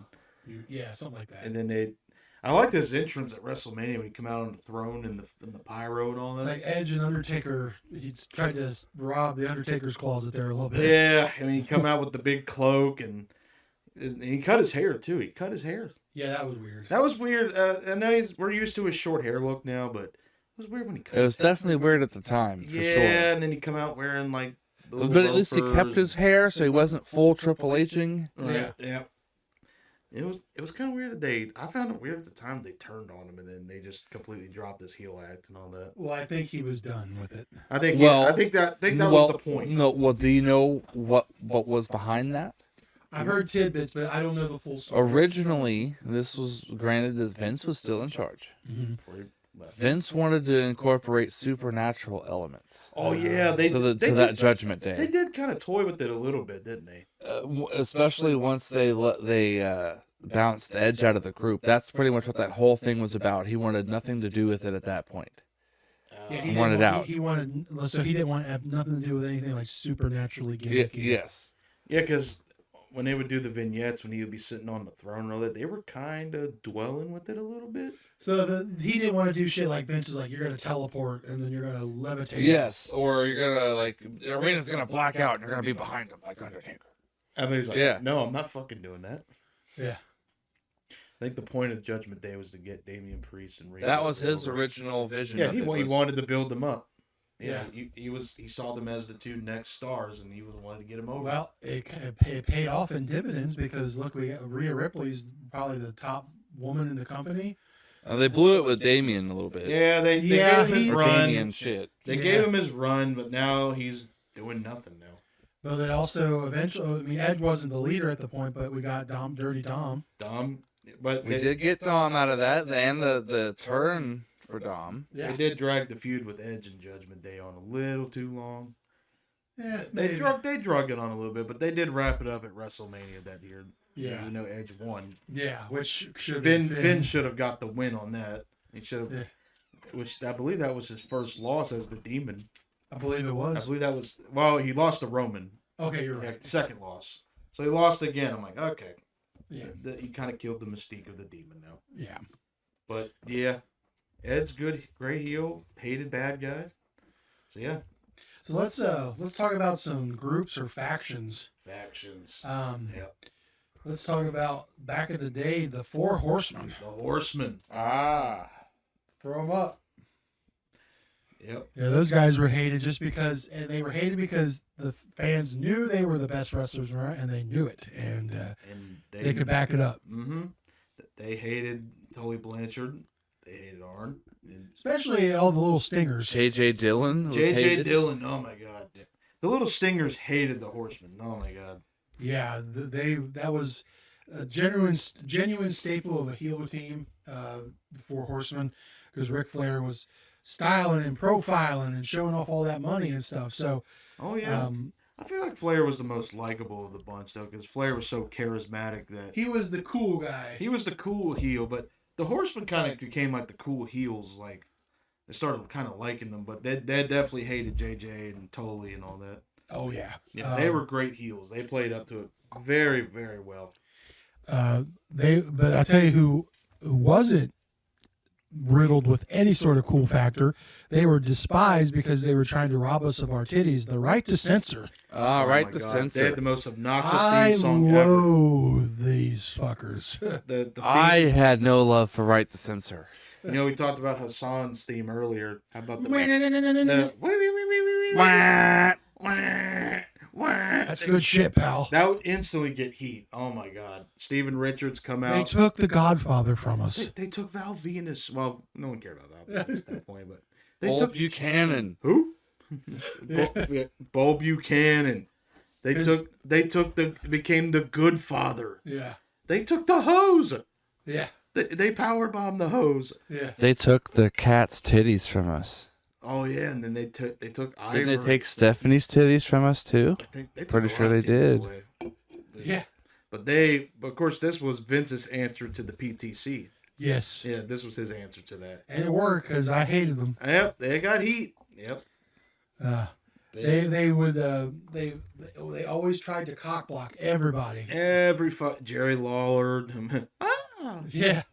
Yeah, something like that. And then I liked his entrance at WrestleMania when he come out on the throne and the pyro and all that. It's like Edge and Undertaker. He tried to rob the Undertaker's closet there a little bit. Yeah, I mean, he come out with the big cloak and he cut his hair too. He cut his hair. Yeah, that was weird. That was weird. I know we're used to his short hair look now, but it was weird when he cut. It was definitely weird at the time, for sure. Yeah, and then he come out wearing like. But at least he kept his hair, so he wasn't full Triple H-ing. Right. Yeah. It was kind of weird that I found it weird at the time they turned on him and then they just completely dropped his heel act and all that. Well, I think he was done with it. I think that was the point. No, well, do you know what was behind that? I've heard tidbits, but I don't know the full story. Originally, this was granted that Vince was still in charge. Mm-hmm. Before he left. Vince wanted to incorporate supernatural elements Oh yeah, to that Judgment They Day, did kind of toy with it a little bit, didn't they? especially once they bounced Edge out of the group. That's pretty much what that whole thing was about. He wanted nothing to do with it at that point. Yeah, He wanted out. He wanted, so he didn't want to have nothing to do with anything like supernaturally gimmicky. Yes. Yeah, because when they would do the vignettes, when he would be sitting on the throne and all that, they were kind of dwelling with it a little bit. So he didn't want to do shit like Vince is like, you're going to teleport and then you're going to levitate. Yes, or you're gonna the arena's gonna black out and you're gonna be behind him like Undertaker. I mean, he's like, Yeah. no, I'm not fucking doing that. Yeah. I think the point of Judgment Day was to get Damian Priest and Rey. That was his original vision. Yeah, of he it was- wanted to build them up. Yeah. He saw them as the two next stars, and he wanted to get them over. Well, it paid off in dividends because look, Rhea Ripley's probably the top woman in the company. They blew it with Damien a little bit. Yeah, they gave him his Or run. Damien shit. They gave him his run, but now he's doing nothing now. But they also eventually, I mean, Edge wasn't the leader at the point, but we got Dirty Dom. Dom, but We did get Dom out of that, and the turn for Dom. They did drag the feud with Edge and Judgment Day on a little too long. Yeah, They drug it on a little bit, but they did wrap it up at WrestleMania that year. Yeah. Even though Edge won. Yeah, which should Vin should have got the win on that. He should have, Yeah. which I believe that was his first loss as the Demon. I believe it I was. believe that was he lost to Roman. Okay, you're Yeah, right. second loss. So he lost again. I'm like, okay. Yeah. He kind of killed the mystique of the Demon now. Yeah. But yeah, Ed's good, great heel, hated bad guy. So yeah, So let's talk about some groups or factions. factions. Yep. Let's talk about back in the day, the Four Horsemen. The Horsemen. Throw them up. Yep. Yeah, those guys were hated and they were hated because the fans knew they were the best wrestlers around, and they knew it, and they could back it up. Mm-hmm. They hated Tully Blanchard. They hated Arn. Especially all the little stingers. J.J. Dillon. was J.J. hated. Dillon. Oh my God. The little stingers hated the Horsemen. Oh my God. Yeah, that was a genuine staple of a heel team, the Four Horsemen, because Ric Flair was styling and profiling and showing off all that money and stuff. So, Oh yeah. I feel like Flair was the most likable of the bunch though, because Flair was so charismatic that he was the cool guy. he was the cool heel, but the Horsemen kind of became like the cool heels. Like they started kind of liking them, but they definitely hated JJ and Tully and all that. Oh yeah, Yeah, they were great heels. They played up to it very, very well. But I tell you who wasn't riddled with any sort of cool factor. They were despised because they were trying to rob us of our titties. The Right to Censor. Ah, Oh right my to God. censor. They had the most obnoxious I theme song ever. loathe these fuckers. The theme, I had no love for right to censor. you know, we talked about Hassan's theme earlier. How about the That's good shit, pal. That would instantly get heat. Oh my god. Steven Richards come They out. took the Godfather from us. They took Val Venus. Well, no one cared about Val Venus at that point, but they Bull took Buchanan. who? Bull Buchanan. They became the good father. Yeah. They took the hose. Yeah. They powerbombed the hose. Yeah. They took the cat's titties from us. Oh yeah, and then they took Ivory. Didn't they take Stephanie's titties from us too? I think they took Pretty a lot sure of they titties did. away. Yeah. But of course, this was Vince's answer to the PTC. Yes. Yeah, this was his answer to that. And it worked because I hated them. Yep, they got heat. Yep. They always tried to cock block everybody. Jerry Lawler. Yeah.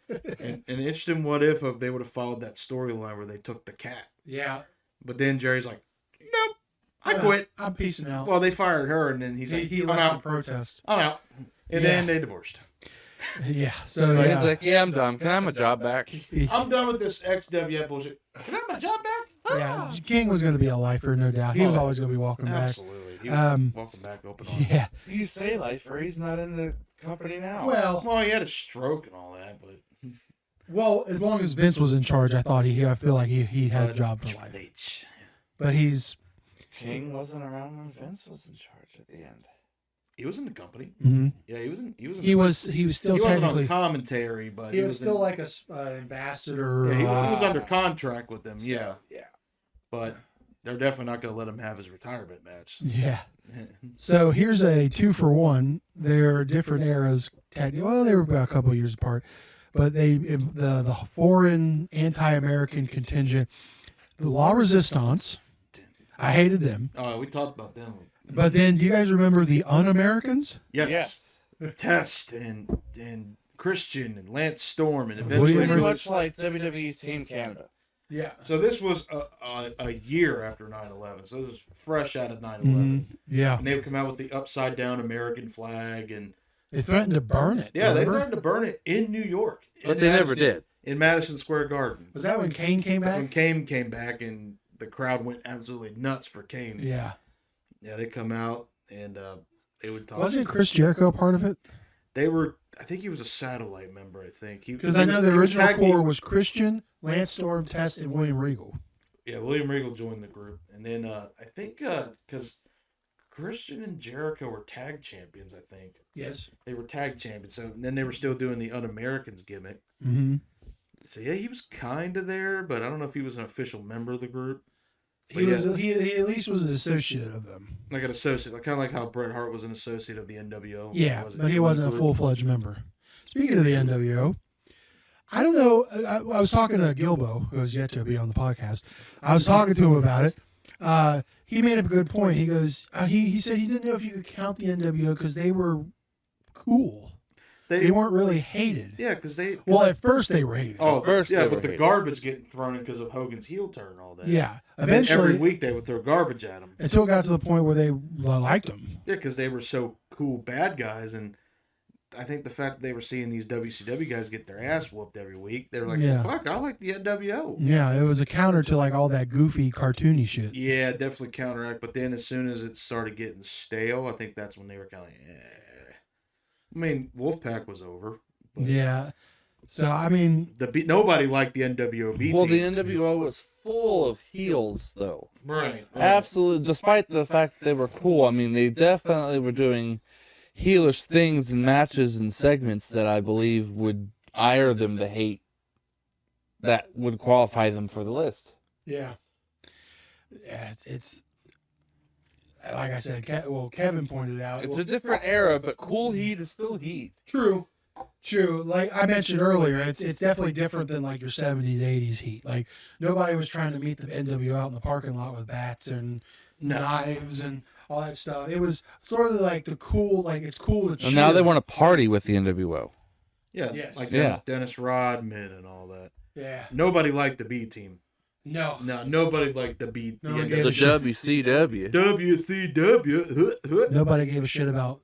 And interesting, what if they would have followed that storyline where they took the cat? Yeah. But then Jerry's like, nope, I quit. I'm peacing out. Well, they fired her, and then he's like, he I'm left out. to protest. I'm out. And then they divorced. Yeah. So He's yeah. like, yeah, I'm done. Can I have my job back? I'm done with this XWF bullshit. Can I have my job back? Yeah, King was going to be a lifer, no doubt. He was always going to be walking back. Absolutely. He was welcome back open arms. Yeah. You say lifer, he's not in the company now. Well, He had a stroke and all that, but as long as Vince was in charge, I feel like he had a job for life. But he's King wasn't around when Vince was in charge at the end. He was in the company. Mhm. Yeah, he was in. he was still He wasn't technically on commentary, but he was still in, like a ambassador. Yeah, he was under contract with them. Yeah, Yeah. but they're definitely not going to let him have his retirement match. Yeah. So here's a 2-for-1. They're different eras. Well, they were about a couple of years apart, but the foreign anti-American contingent, the La Resistance. I hated them. Oh, we talked about them. But then, do you guys remember the Un-Americans? Yes. Test and Christian and Lance Storm and William eventually. Pretty much like WWE's Team Canada. Yeah. So this was a year after 9/11. So this was fresh out of 9/11. Yeah. And they would come out with the upside down American flag and They threatened to burn it. yeah, they remember? threatened to burn it in New York. But they never did. In Madison Square Garden. Was that when Kane came That's when back? Kane came back and the crowd went absolutely nuts for Kane. Yeah. Yeah, they come out and they would talk. Wasn't Chris Jericho part of it? They were. I think he was a satellite member. I think Because I know the original core was Christian, Lance Storm, Test, and William Regal. Yeah, William Regal joined the group, and then I think because Christian and Jericho were tag champions. I think Yes. they were tag champions. So and then they were still doing the Un-Americans gimmick. Mm-hmm. So yeah, he was kind of there, but I don't know if he was an official member of the group. He was. He at least was an associate of them. Like an associate, like kind of like how Bret Hart was an associate of the NWO. Yeah, but he wasn't a full-fledged member. Speaking of the NWO, I don't know. I was talking to Gilbo, who has yet to be on the podcast. I was talking to him about it. He made a good point. He goes, he said he didn't know if you could count the NWO because they were cool. They weren't really hated. Yeah, because they. Well, at first they were hated. Oh, First yeah, they but were the hated. garbage getting thrown in because of Hogan's heel turn and all that. Yeah. And then Eventually, every week they would throw garbage at him. until it got to the point where they liked him. Yeah, because they were so cool bad guys, and I think the fact that they were seeing these WCW guys get their ass whooped every week, they were like, Yeah. "Fuck, I like the NWO." Yeah, it was a counter to like all that goofy, cartoony shit. Yeah, definitely counteract. But then as soon as it started getting stale, I think that's when they were kind of like, I mean, Wolfpack was over. But Yeah. So I mean, nobody liked the NWO B Well, the team. NWO was full of heels, though. Right. Absolutely. Despite the fact that they were cool, I mean, they definitely were doing heelish things and matches and segments that I believe would ire them to hate. That would qualify them for the list. yeah, it's like I said. Kevin pointed out. It's a different era, but cool heat is still heat. True. Like I mentioned earlier, it's definitely different than like your 70s, 80s heat. Like nobody was trying to meet the NWO out in the parking lot with bats and knives and all that stuff. It was sort of like the cool, like it's cool to cheer. And now they want to party with the NWO. Yeah, Yes. like Yeah. Dennis Rodman and all that. Yeah. Nobody liked the B team. No. No, nobody liked the beat. No one The gave a shit. WCW. WCW. Nobody gave a shit about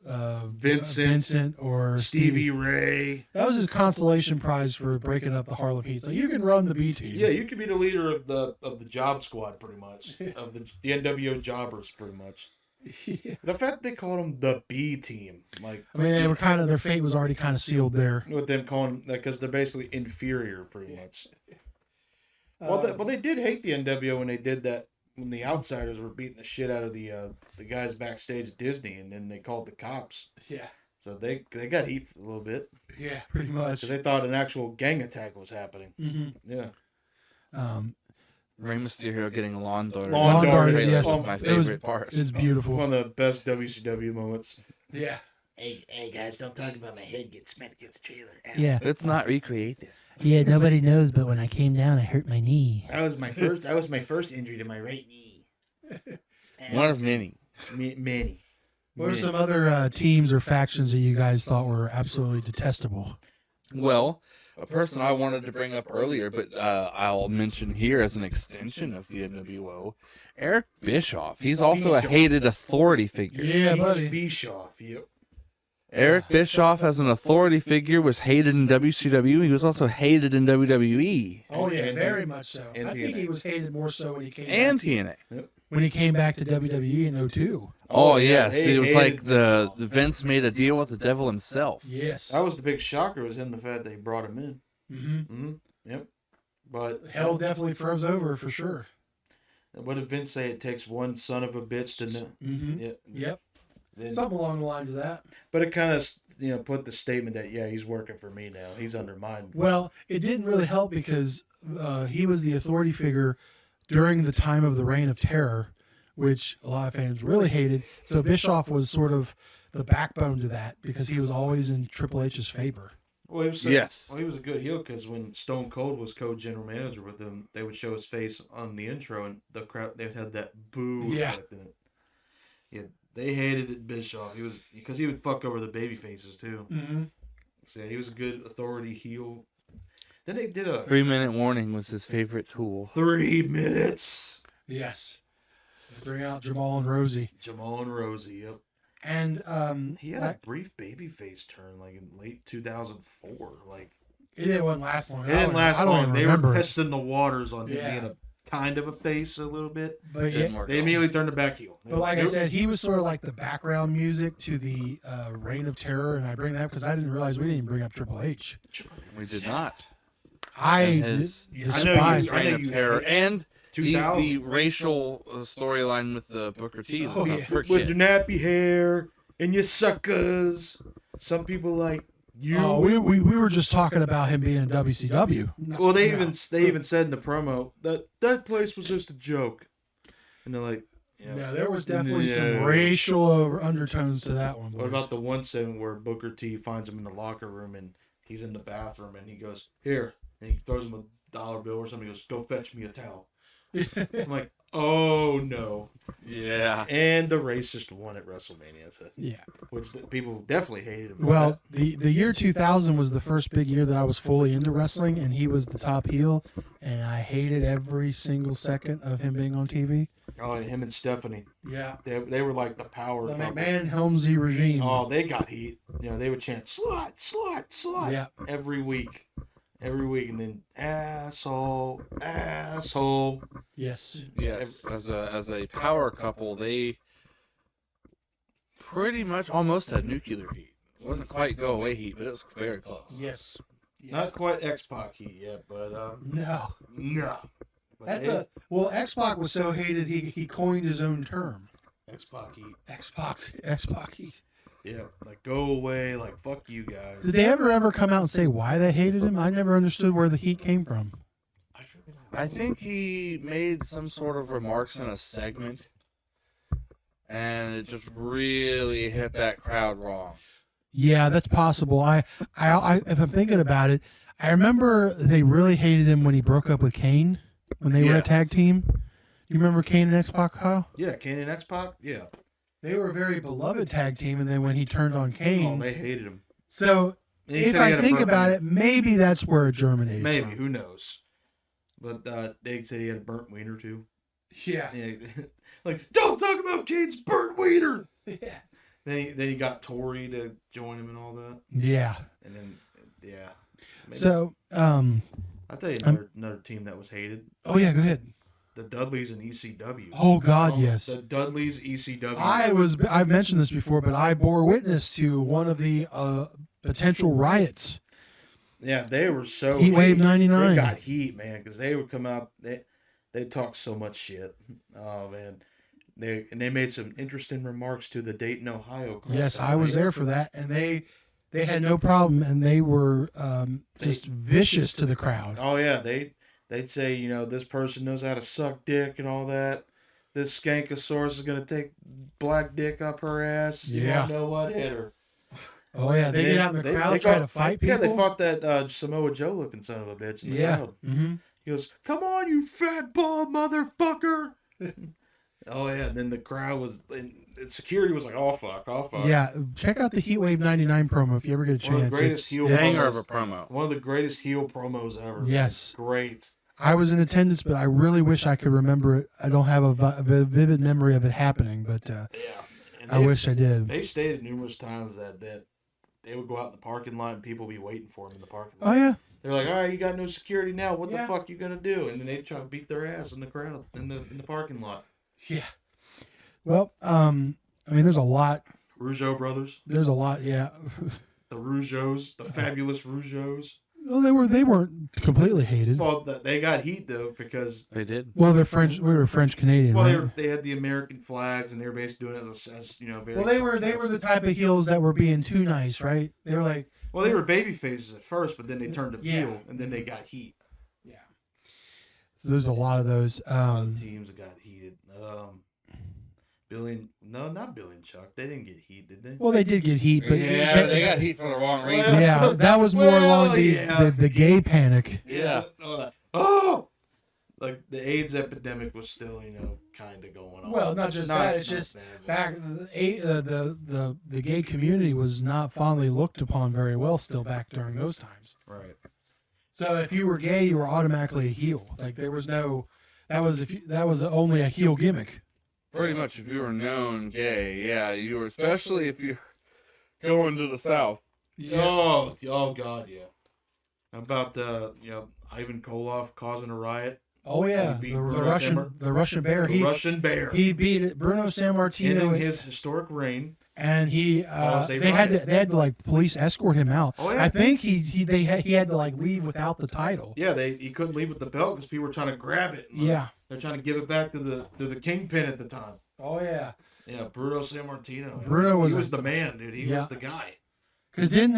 Vincent or Stevie Ray. That was his consolation prize for breaking up the Harlem Heat. So you can run the B team. Yeah, you could be the leader of the job squad, pretty much. Of the NWO jobbers, pretty much. Yeah. The fact they called them the B team, like, I mean, they were kind of, their fate was already kind of sealed there. with them calling, because they're basically inferior, pretty much. Well, they did hate the NWO when they did that, when the outsiders were beating the shit out of the guys backstage at Disney, and then they called the cops. Yeah. So they got heat for a little bit. Yeah, pretty much. Because they thought an actual gang attack was happening. Mm-hmm. Yeah. Rey Mysterio getting lawn darted. Lawn darted, yes. My favorite part. It's It's beautiful. one of the best WCW moments. Yeah. Hey guys, don't talk about my head getting smacked against the trailer. Ow. Yeah, It's not recreated. yeah. Nobody knows, but when I came down, I hurt my knee. That was my first injury to my right knee. One of many. Manny. What are some other teams or factions that you guys thought were absolutely detestable? Well, a person I wanted to bring up earlier, but I'll mention here as an extension of the NWO, Eric Bischoff. He's also a hated authority figure. Yeah, buddy. Bischoff. Yep. Eric Bischoff, as an authority figure, was hated in WCW. He was also hated in WWE Oh yeah, And very TNA. much so. And I think TNA. he was hated more so when he came and back, TNA. when he came back to WWE in 02. Oh, yeah, yes, they it was hated like the Vince made a deal with the devil himself. Yes. That was the big shocker, was in the fact they brought him in. Mm-hmm. Mm-hmm. Yep. But Hell definitely froze over for sure. what did Vince say? It takes one son of a bitch to know. Mm-hmm. Yeah. Yep. Vince- Something along the lines of that. But it kind of put the statement that he's working for me now. He's under mine. Well, it didn't really help because he was the authority figure during the time of the Reign of Terror, which a lot of fans really hated. So Bischoff was sort of the backbone to that because he was always in Triple H's favor. Well, he was Yes. Well, he was a good heel because when Stone Cold was co-general manager with him, they would show his face on the intro, and the crowd they had that boo Yeah. effect in it. Yeah, they hated it, Bischoff. Because he would fuck over the baby faces too. Mm-hmm. So yeah, he was a good authority heel. Then they did a 3-minute warning was his favorite tool. 3 minutes. Yes. Bring out Jamal and Rosie. Jamal and Rosie. Yep. And He had a brief babyface turn like in late 2004. Like it didn't last long. it didn't last I don't long. even They remember were it. testing the waters on him Yeah. being a kind of a face a little bit. But Didn't yeah, work They out. immediately turned the back heel. but like I said, he was sort of like the background music to the Reign of Terror, and I bring that up because I didn't realize we didn't even bring up Triple H. We did not. I And his despise. Reign of Terror and the 2000 racial storyline with the Booker T. Let's Oh, not yeah. with forget. your nappy hair and your suckers. Some people like you. Oh, we were just talking about him being in WCW. well, they No. even said in the promo that place was just a joke, and they're like, Yeah, there was definitely Yeah. some racial undertones to that one. What boys. about the one segment where Booker T finds him in the locker room and he's in the bathroom and he goes, "Here," and he throws him a dollar bill or something. He goes, "Go fetch me a towel." I'm like, oh no. Yeah. And the racist won at WrestleMania, so, Yeah. which people definitely hated him. for Well, that. the year 2000 was the first big year that I was fully into wrestling, and he was the top heel, and I hated every single second of him being on TV. Oh, and him and Stephanie, Yeah. they were like the power The couple. McMahon Helmsley regime. Oh, they got heat. They would chant "slut, slut, slut" Yeah. every week, and then asshole, asshole. Yes. Yes. As a power couple, they pretty much almost had nuclear heat. It wasn't quite go away heat, but it was very close. Yes. Not quite X-Pac heat yet, but No. no. But That's X-Pac was so hated he coined his own term. X-Pac heat. X-Pac heat. Yeah, like go away, like fuck you guys. Did they ever come out and say why they hated him? I never understood where the heat came from. I think he made some sort of remarks in a segment, and it just really hit that crowd wrong. Yeah, that's possible. I if I'm thinking about it, I remember they really hated him when he broke up with Kane when they were a Yes. tag team. You remember Kane and X-Pac, Kyle? Yeah, Kane and X-Pac. Yeah. They were a very beloved tag team, and then when he turned on Kane, Oh, they hated him. so And he if said he I had a think broken- about it, maybe that's where it germinated. maybe from. who knows? But they said he had a burnt wiener too. Yeah. Yeah. Like, don't talk about Kane's burnt wiener. Yeah. Then he got Tori to join him and all that. Yeah. And then yeah. Maybe, So I'll tell you another team that was hated. oh yeah, go ahead. The Dudleys and ECW. Oh God, yes. The Dudleys ECW. I've mentioned this before, but I bore witness to one of the potential riots. Yeah, they were so Heat Wave '99. They got heat, man, because they would come out. They talk so much shit. Oh man, they made some interesting remarks to the Dayton, Ohio crowd. Yes, I was there for that, and they had no problem, and they were just vicious to the crowd. Oh yeah, they'd say, you know, this person knows how to suck dick and all that. This skankosaurus is gonna take black dick up her ass. You Yeah. wanna know what hit her? Oh yeah, they get out in the crowd, try to fight people. Yeah, they fought that Samoa Joe looking son of a bitch in the crowd. Mm-hmm. He goes, "Come on, you fat ball motherfucker!" Oh yeah, and then the crowd was, and security was like, "Oh fuck, oh fuck." Yeah, check out the Heatwave '99 promo if you ever get a chance. One of the greatest heel Banger of a promo. One of the greatest heel promos ever. Yes. Great. I was in attendance, but I really wish I could remember it. I don't have a vivid memory of it happening, but Yeah. And I wish I did. They stated numerous times that they would go out in the parking lot and people would be waiting for them in the parking lot. Oh yeah. They're like, "All right, you got no security now. What Yeah. the fuck you gonna do?" And then they try to beat their ass in the crowd in the parking lot. Yeah. Well, I mean, there's a lot. Rougeau brothers, There's a lot. Yeah. the Rougeaus, the fabulous Rougeaus. Well, they weren't completely hated. Well, they got heat though because They did. Well, they're French. We were French Canadian. well right? they had the American flags and they were basically doing it as you know very. Well, they were the type of heels that were being too nice, right? They were like, Well, they were baby faces at first, but then they turned to Yeah. heel and then they got heat. yeah. So there's a lot of those. A lot of teams that got heated. Not Billy and Chuck. They didn't get heat, did they? Well, they did get heat, but Yeah, they got heat for the wrong reason. yeah, that was more Well, along yeah. the gay panic. Yeah. Oh, like the AIDS epidemic was still, kind of going on. Well, not just that. It's just back the gay community was not fondly looked upon very well still back during those times. Right. So if you were gay, you were automatically a heel. Like there was no that was only a heel gimmick. Pretty much, if you were known gay, yeah, you were, especially if you're going to the South. Oh God, yeah. About Ivan Koloff causing a riot. Oh yeah, He beat the Bruno Russian bear. The Russian Bear. He beat Bruno Sammartino Ending his historic reign. and he Caused a they had riot. to like police escort him out. Oh, yeah. I think he had to like leave without the title. Yeah, he couldn't leave with the belt because people were trying to grab it. Yeah. They're trying to give it back to the kingpin at the time. Oh yeah. Yeah, Bruno Sammartino. Bruno he was was the man, dude. He Yeah. was the guy. Because didn't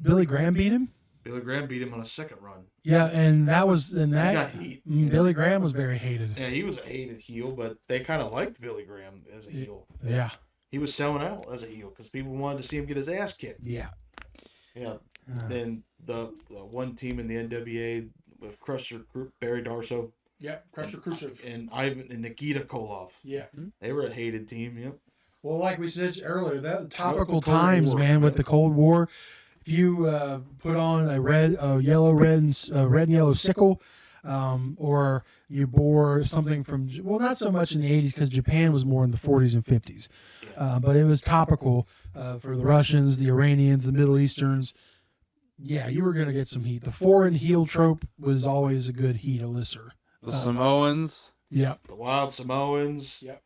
Billy Graham beat him? Billy Graham beat him on a second run. Yeah, and that got heat. Billy Graham was very hated. Yeah, he was a hated heel, but they kind of liked Billy Graham as a heel. Yeah. He was selling out as a heel because people wanted to see him get his ass kicked. Yeah. Yeah. Then the one team in the NWA with Crusher, Barry Darso, Yeah, Crusher Khrushchev. and Ivan and Nikita Koloff. Yeah. They were a hated team. Yep. Well, like we said earlier, that topical Cold times, War. man, with the Cold War. If you put on a red and yellow sickle, or you bore something from, well, not so much in the 80s because Japan was more in the 40s and 50s, but it was topical for the Russians, the Iranians, the Middle Easterns. Yeah, you were going to get some heat. The foreign heel trope was always a good heat eliciter. The Samoans. Yeah. The Wild Samoans. Yep.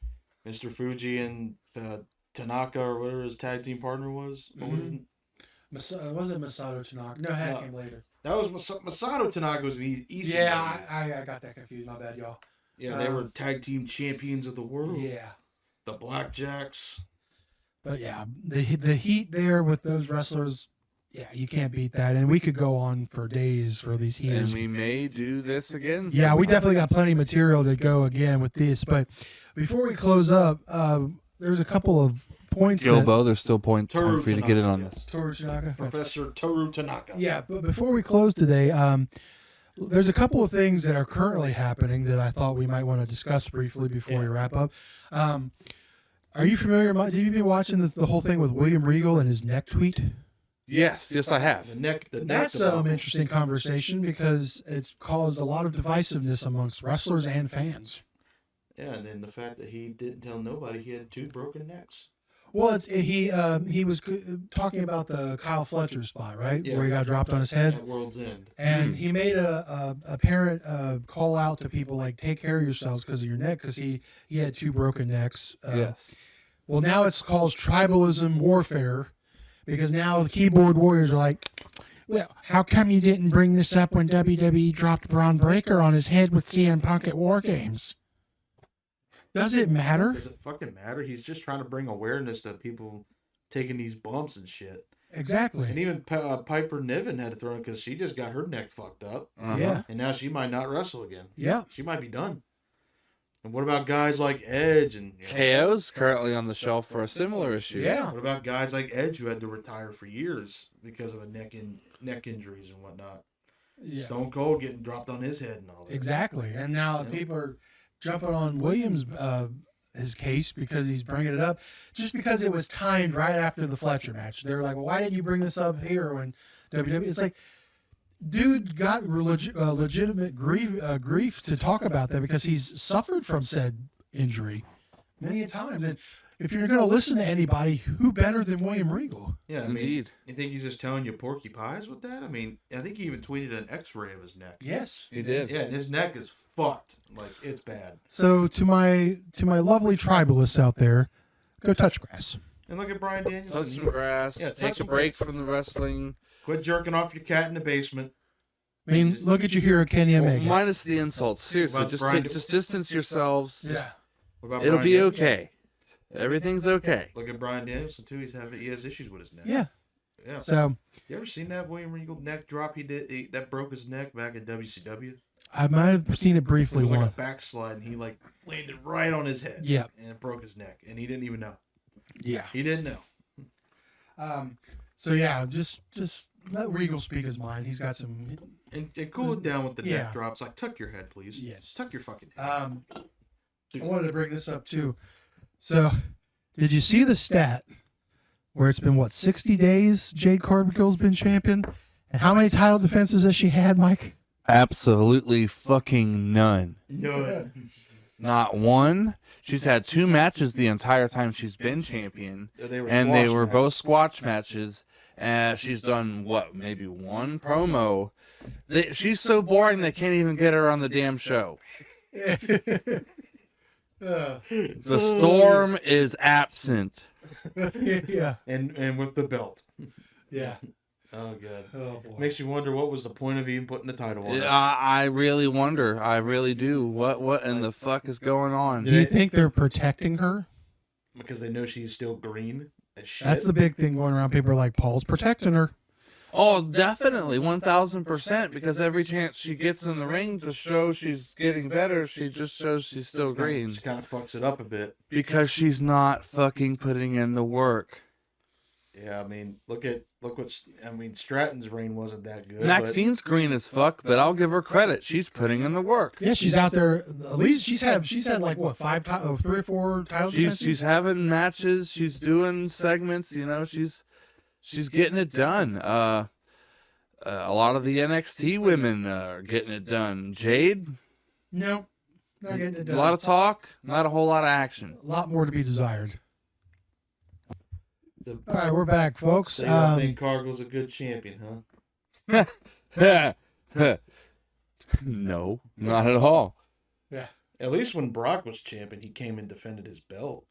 Mr. Fuji and Tanaka or whatever his tag team partner was. What was it? Was it Masato Tanaka? No, that came later. That was Masato Tanaka was an easy. Yeah, I got that confused. My bad, y'all. Yeah, they were tag team champions of the world. Yeah. The Blackjacks. But yeah, the heat there with those wrestlers, yeah, you can't beat that. And we could go on for days for these And heaters. we may do this again. Yeah, we definitely got plenty of material to go again with this. But before we close up, there's a couple of points. Gilbo, there's still time Toru for you to get in on Tanaka. this. Toru Tanaka. Professor Toru Tanaka. Yeah, but before we close today, there's a couple of things that are currently happening that I thought we might want to discuss briefly before we wrap up. Are you familiar? Have you been watching the whole thing with William Regal and his neck tweet? Yes, I have. The neck. That's an interesting conversation because it's caused a lot of divisiveness amongst wrestlers and fans. Yeah, and then the fact that he didn't tell nobody he had 2 broken necks. Well, he was talking about the Kyle Fletcher spot, right, where he got dropped on his head At World's End. and he made a parent call out to people like, take care of yourselves because of your neck, because he had 2 broken necks. Yes. Well, now it's called tribalism warfare because now the keyboard warriors are like, well, how come you didn't bring this up when WWE dropped Braun Breaker on his head with CM Punk at War Games? Does it matter? Does it fucking matter? He's just trying to bring awareness to people taking these bumps and shit. Exactly. And even Piper Niven had to throw in because she just got her neck fucked up. Yeah. And now she might not wrestle again. Yeah. She might be done. And what about guys like Edge and KO's currently on the shelf for a similar issue. Yeah. What about guys like Edge who had to retire for years because of neck injuries and whatnot? Yeah. Stone Cold getting dropped on his head and all that. Exactly. And now people are jumping on Williams' his case because he's bringing it up just because it was timed right after the Fletcher match. They're like, well, why didn't you bring this up here when WWE? It's like, dude got legitimate grief to talk about that because he's suffered from said injury many a times. And if you're going to listen to anybody, who better than William Regal? Yeah, I mean, Indeed. you think he's just telling you porky pies with that? I mean, I think he even tweeted an X-ray of his neck. Yes, He did. Yeah, and his neck is fucked. Like, it's bad. So to my lovely tribalists out there, go touch grass. And look at Bryan Danielson. Touch some grass. Yeah, touch take a some break grass. from the wrestling. Quit jerking off your cat in the basement. I mean, look at your hero Kenny Omega. Minus the insults. Seriously, About just Bryan- just distance yourselves. Yeah. What about It'll Bryan be Danielson? okay. Everything's okay. Look at Bryan Danielson too. He has issues with his neck. Yeah. Yeah. So You ever seen that William Regal neck drop that broke his neck back in WCW? I might have seen it It briefly was like once. a backslide, and he like landed right on his head. Yeah. And it broke his neck, and he didn't even know. Yeah. He didn't know. So yeah, just let Regal speak his mind. He's got some. And cool it down with the Yeah. neck drops. Like, tuck your head, please. Yes. Tuck your fucking head. I wanted to bring this up too. So, did you see the stat where it's been 60 days Jade Cargill's been champion, and how many title defenses has she had, Mike? Absolutely fucking none. No. Not one. She's had 2 matches the entire time she's been champion, They and they were both squash matches. She's done maybe 1 promo. She's so boring they can't even get her on the damn show. The Storm is absent. Yeah. And with the belt. Yeah. Oh god. Oh boy. Makes you wonder what was the point of even putting the title on. I really wonder. I really do. What in the fuck is going on? Do you think they're protecting her? Because they know she's still green as shit. That's the big thing going around. People are like, Paul's protecting her. Oh, definitely, 1,000%. Because every chance she gets in the ring to show she's getting better, she just shows she's still green. She kind of fucks it up a bit. Because she's not fucking putting in the work. Yeah, I mean, Stratton's reign wasn't that good. Maxine's green as fuck, but I'll give her credit. She's putting in the work. Yeah, she's out there. At least she's had like what 3 or 4 titles. She's having matches. She's doing segments. You know, she's getting it done. A lot of the NXT women are getting it done. Jade, No, not getting it a done. lot of talk, not a whole lot of action. A lot more to be desired. So, All right, we're back, folks. so I think Cargill's a good champion, huh? No, not at all. Yeah. At least when Brock was champion, he came and defended his belt.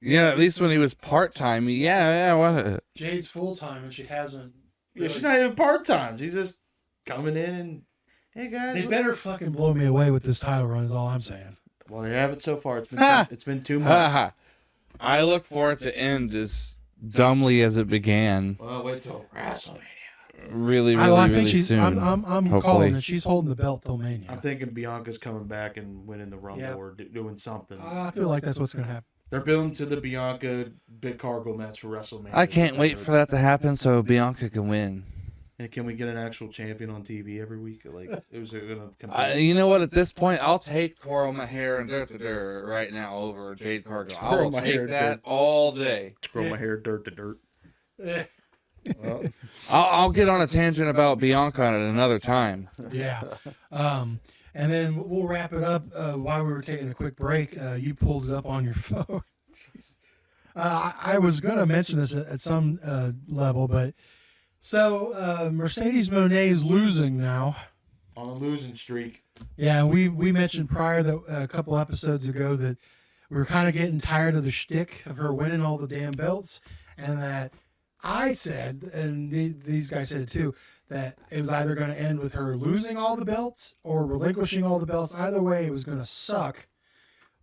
Yeah, at least when he was part-time. Yeah, what? Jade's full time and she hasn't. Yeah, she's not even part-time. She's just coming in and, hey, guys. They better fucking blow me away with this title run. Is all I'm saying. Well, they haven't so far. It's been 2 Ha months. ha. I look for it to end as dumbly as it began. Well, wait till WrestleMania. Really, I really, think really she's. soon. I'm hopefully. calling it. She's holding the belt till Mania. I'm thinking Bianca's coming back and winning the Rumble Yeah. or doing something. I feel like that's what's gonna happen. They're building to the Bianca Big Cargill match for WrestleMania. I can't wait for that to happen so Bianca can win. And can we get an actual champion on TV every week? Like, it was gonna compete. You know what? At this point, I'll take Twirl my hair and dirt right now over Jade Cargill. I Twirl will my hair take that all day. Throw my hair dirt to dirt. Well, I'll get on a tangent about Bianca at another time. Yeah. And then we'll wrap it up while we were taking a quick break. You pulled it up on your phone. I was going to mention this at some level, but so Mercedes Moné is losing now. on a losing streak. Yeah, we mentioned prior that a couple episodes ago that we were kind of getting tired of the shtick of her winning all the damn belts, and that I said, and these guys said it too, that it was either going to end with her losing all the belts or relinquishing all the belts. Either way, it was going to suck.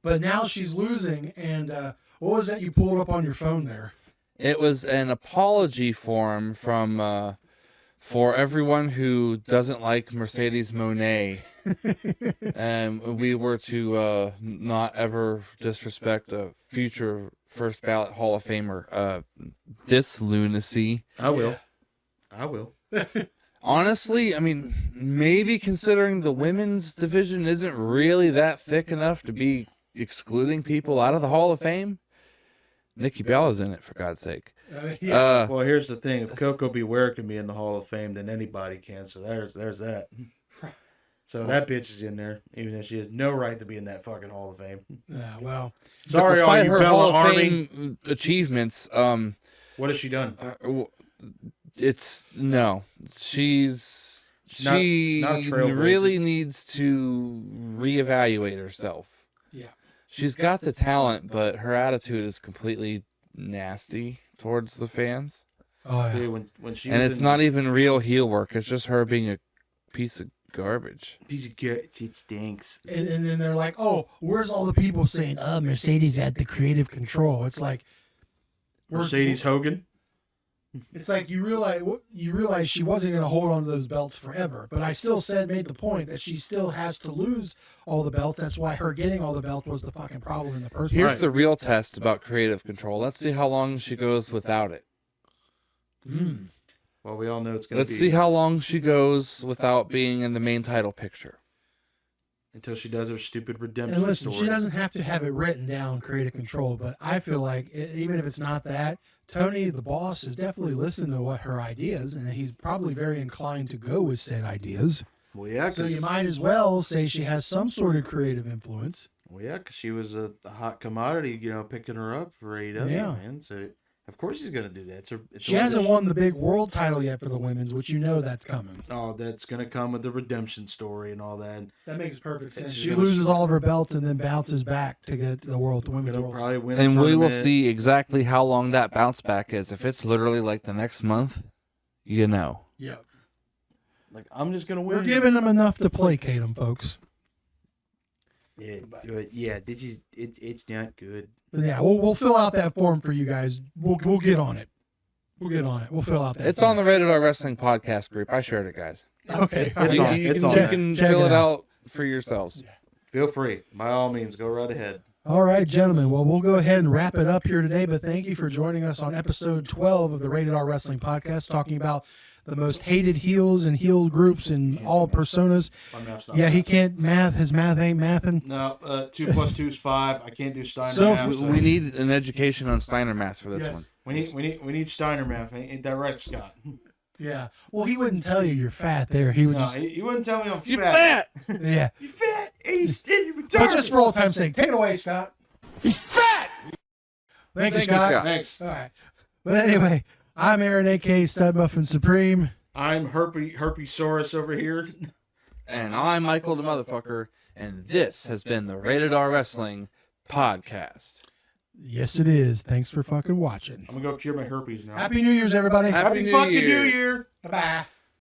But now she's losing, and what was that you pulled up on your phone there? It was an apology form from for everyone who doesn't like Mercedes Moné. And we were to not ever disrespect a future first ballot Hall of Famer. This lunacy. I will. I will. Honestly, I mean, maybe considering the women's division isn't really that thick enough to be excluding people out of the Hall of Fame. Nikki Bella's in it, for God's sake. Yeah. Well, here's the thing: if Coco Beware can be in the Hall of Fame, then anybody can. So there's that. So that bitch is in there, even if she has no right to be in that fucking Hall of Fame. Yeah, well, Sorry, all despite you her Bella Hall of Army. Fame achievements, What has she done? it's no. She's It's not a trailblazer. really needs to reevaluate herself. yeah. She's got the talent, but her attitude is completely nasty towards the fans. Oh, yeah. Dude, when she And was it's in not even real heel work. It's just her being a piece of garbage. piece of good, it stinks. And then they're like, oh, where's all the people saying, Mercedes had the creative control? It's like Mercedes Hogan. It's like you realize she wasn't going to hold on to those belts forever. But I still made the point that she still has to lose all the belts. That's why her getting all the belts was the fucking problem in the first place. Here's the real test about creative control. Let's see how long she goes without it. Well, we all know it's going to be Let's see how long she goes without being in the main title picture. until she does her stupid redemption And listen, story. she doesn't have to have it written down, creative control. But I feel like even if it's not that, Tony, the boss, is definitely listening to what her ideas, and he's probably very inclined to go with said ideas. Well, yeah, So you might as well say she has some sort of creative influence. because she was a hot commodity, picking her up for AEW, Yeah. man. So of course she's gonna do that. She hasn't won the big world title yet for the women's, which you know that's coming. Oh, that's gonna come with the redemption story and all that. That makes perfect sense. she's She gonna- loses all of her belts and then bounces back to get the women's It'll world. probably win. a And we will tournament. see exactly how long that bounce back is. If it's literally like the next month, you know. Yeah, Like, I'm just gonna win. we're giving them enough to placate them, folks. Yeah, but yeah. Did you? It's not good. But yeah, we'll fill out that form for you guys. We'll get on it. We'll get on it. We'll fill out that. It's form. on the Rated R Wrestling podcast group. I shared it, guys. Okay, It's all on. right. You It's can, on you there. can Check fill it it out. out for yourselves. Feel free, by all means, go right ahead. All right, gentlemen. Well, we'll go ahead and wrap it up here today. But thank you for joining us on episode 12 of the Rated R Wrestling Podcast, talking about the most hated heels and heel groups in all personas. My math's not Yeah, he math. can't math. His math ain't mathing. No, 2 + 2 is 5. I can't do Steiner So math. We need an education on Steiner math for this Yes. one. we need Steiner math. Ain't that right, Scott? Yeah. Well, he wouldn't tell you you're fat there. He would No, just, you wouldn't tell me I'm You fat. fat! yeah. You fat? He's retarded. But just for old time's sake, take it away, Scott. He's fat. Thank you, Thank you, Scott. Scott. Thanks. All right. But anyway, I'm Aaron, a.k.a. Stud Muffin Supreme. I'm Herpesaurus over here. And I'm Michael the Motherfucker, and this has been the Rated R Wrestling Podcast. Yes, it is. Thanks for fucking watching. I'm gonna go cure my herpes now. Happy New Year's, everybody. Happy New fucking Year. New Year. Bye-bye.